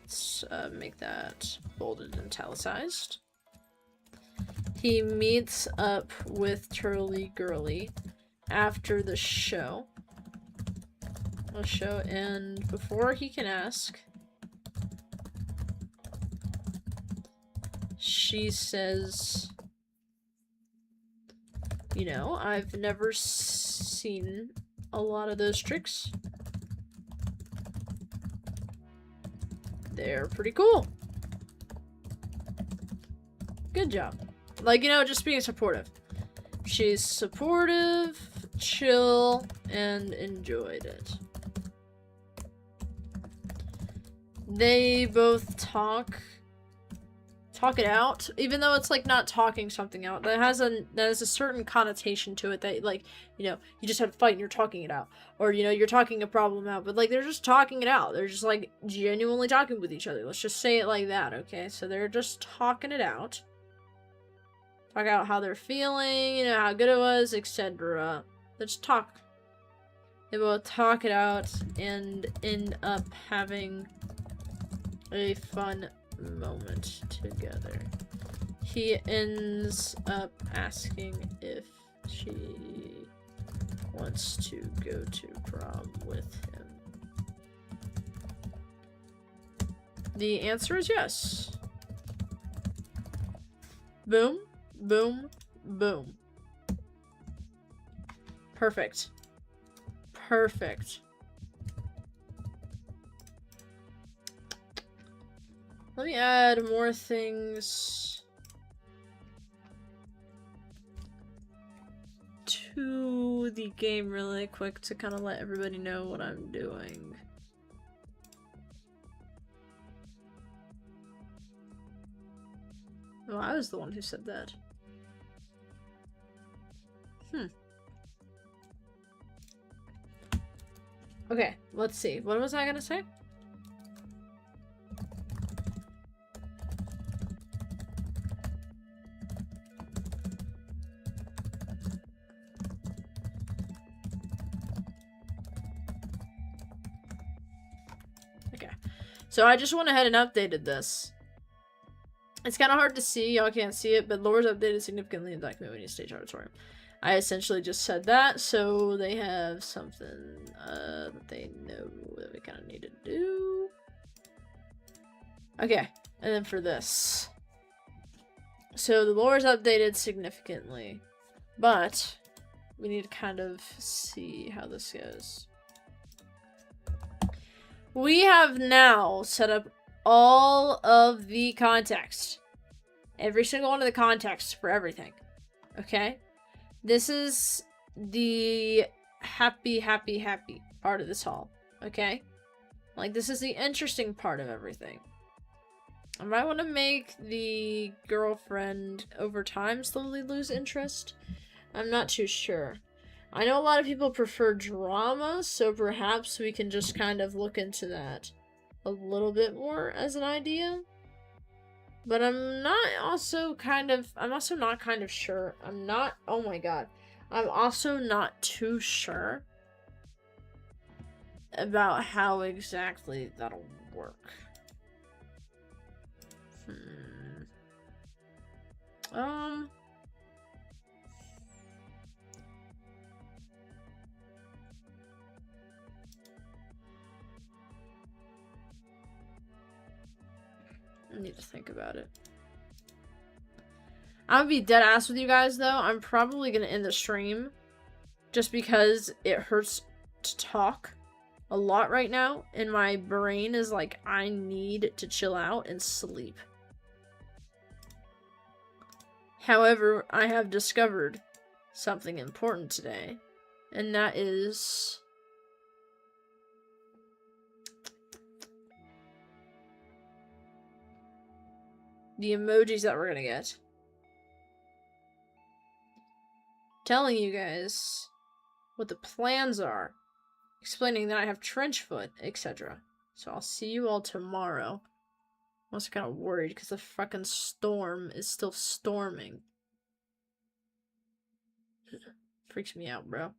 Let's make that bolded and italicized. He meets up with Turly Girly after the show. And before he can ask, she says, You know, I've never seen a lot of those tricks. They're pretty cool. Good job. Like, you know, just being supportive. She's supportive, chill, and enjoyed it. They both talk it out, even though it's like not talking something out. That has a certain connotation to it that, like, you know, you just had a fight and you're talking it out, or, you know, you're talking a problem out. But like, they're just talking it out. They're just like genuinely talking with each other. Let's just say it like that, okay? So they're just talking it out. Talk out how they're feeling, you know, how good it was, etc. Let's talk. They both talk it out and end up having a fun moment together. He ends up asking if she wants to go to prom with him. The answer is yes. Boom, boom, boom. Perfect. Perfect. Let me add more things to the game really quick to kind of let everybody know what I'm doing. Oh, I was the one who said that. Okay, let's see. What was I gonna say? Okay. So I just went ahead and updated this. It's kind of hard to see. Y'all can't see it, but lore's updated significantly in document when you stage auditorium. I essentially just said that, so they have something that they know that we kind of need to do. Okay, and then for this. So the lore is updated significantly, but we need to kind of see how this goes. We have now set up all of the context. Every single one of the context for everything. Okay? This is the happy part of this haul. Okay? Like, this is the interesting part of everything. I might want to make the girlfriend over time slowly lose interest. I'm not too sure. I know a lot of people prefer drama, so perhaps we can just kind of look into that a little bit more as an idea. But I'm also not kind of sure. Oh my god. I'm also not too sure about how exactly that'll work. I need to think about it. I'm gonna be dead ass with you guys, though. I'm probably gonna end the stream just because it hurts to talk a lot right now, and my brain is like, I need to chill out and sleep. However, I have discovered something important today, and that is the emojis that we're gonna get. Telling you guys what the plans are, explaining that I have trench foot, etc. So I'll see you all tomorrow. I'm also kind of worried because the fucking storm is still storming. Freaks me out, bro.